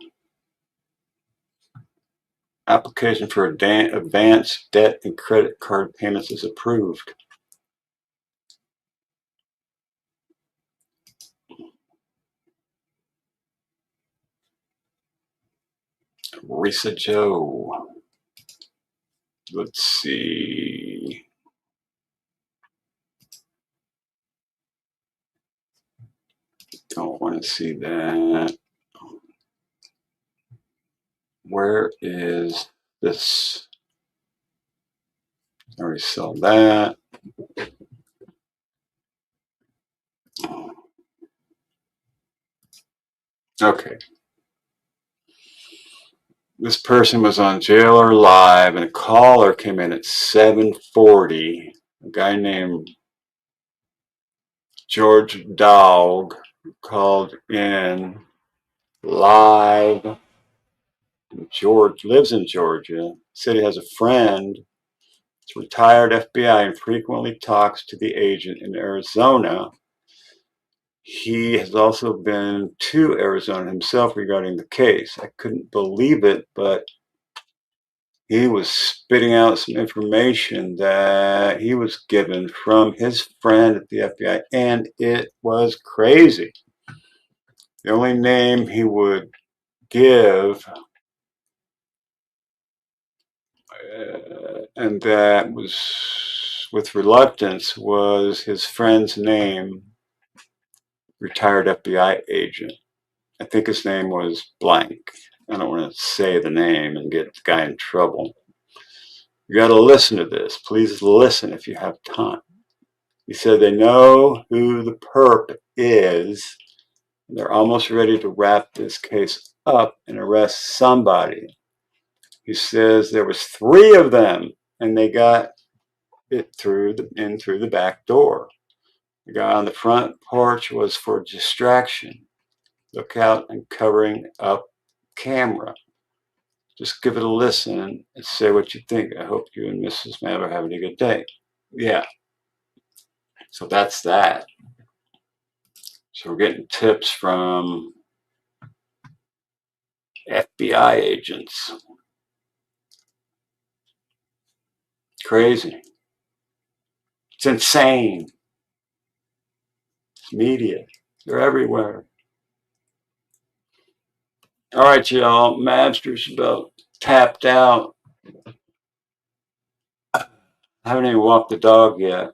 S1: Application for advanced debt and credit card payments is approved. Risa Joe. Let's see. Don't want to see that. Where is this? I already saw that. Okay. This person was on Jailer Live and a caller came in at 7:40. A guy named George Dowg called in live. George lives in Georgia. Said he has a friend. He's retired FBI and frequently talks to the agent in Arizona. He has also been to Arizona himself regarding the case. I couldn't believe it, but he was spitting out some information that he was given from his friend at the FBI, and it was crazy. The only name he would give, and that was with reluctance was his friend's name, retired FBI agent. I think his name was blank. I don't want to say the name and get the guy in trouble. You got to listen to this. Please listen if you have time. He said they know who the perp is. And they're almost ready to wrap this case up and arrest somebody. He says there was 3 of them, and they got it through the back door. The guy on the front porch was for distraction. Look out and covering up camera. Just give it a listen and say what you think. I hope you and Mrs. Mab are having a good day. Yeah. So that's that. So we're getting tips from FBI agents. Crazy. It's insane. It's media. They're everywhere. All right, y'all. Mabsters about tapped out. I haven't even walked the dog yet.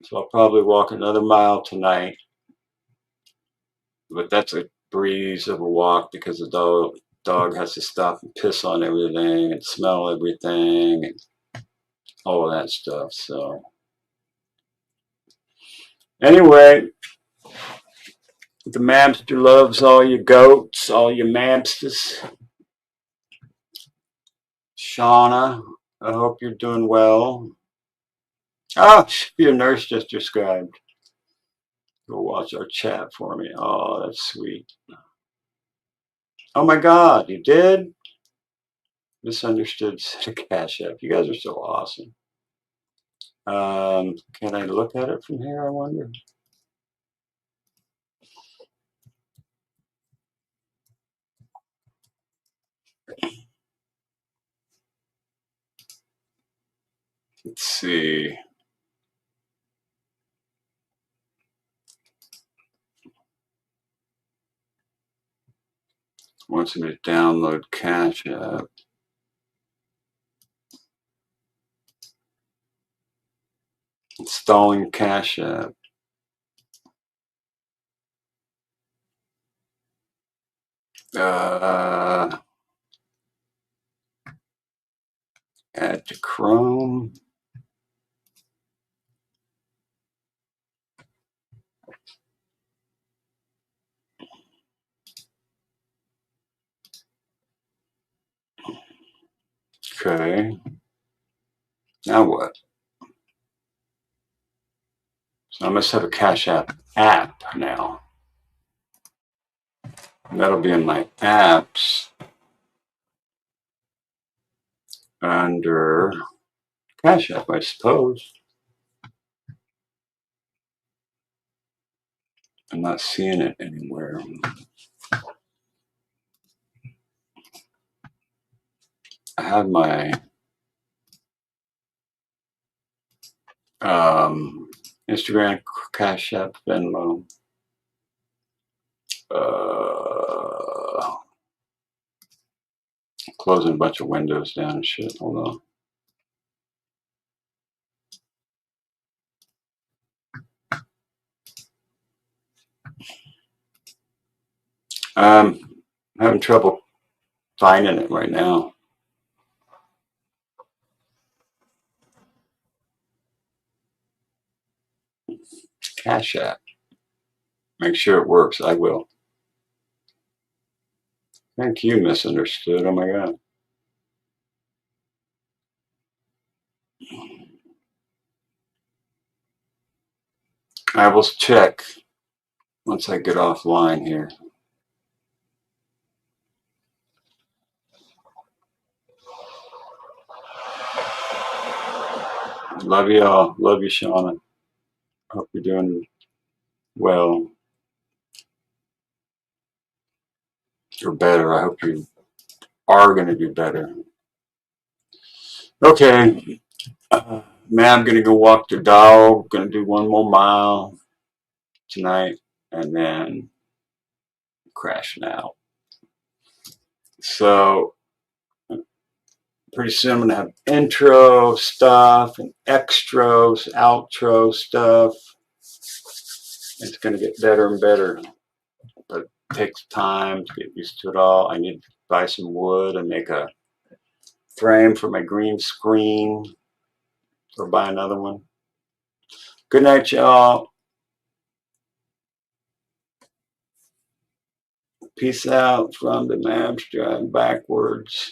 S1: So I'll probably walk another mile tonight. But that's a breeze of a walk because the dog has to stop and piss on everything and smell everything and all of that stuff. So anyway, the Mabster loves all your goats, all your Mabsters. Shauna, I hope you're doing well. Oh, your nurse just described. Go watch our chat for me. Oh, that's sweet. Oh my God, you did? Misunderstood Cash App. You guys are so awesome. Can I look at it from here, I wonder? Let's see. Wants me to download Cash App. Installing Cash App. Add to Chrome. Okay. Now what? So I must have a Cash App now. And that'll be in my apps under Cash App, I suppose. I'm not seeing it anywhere. I have my Instagram, Cash App, Venmo. Closing a bunch of windows down and shit. Hold on. I'm having trouble finding it right now. Cash App. Make sure it works. I will. Thank you, Misunderstood. Oh my God. I will check once I get offline here. Love you all. Love you, Shauna. Hope you're doing well. Or better. I hope you are going to do better. Okay. Man, I'm going to go walk the dog. Going to do 1 more mile tonight. And then crashing out. So pretty soon I'm going to have intro stuff and extras, outro stuff. It's going to get better and better, but it takes time to get used to it all. I need to buy some wood and make a frame for my green screen, or buy another one. Good night, y'all. Peace out from the Mabsta backwards.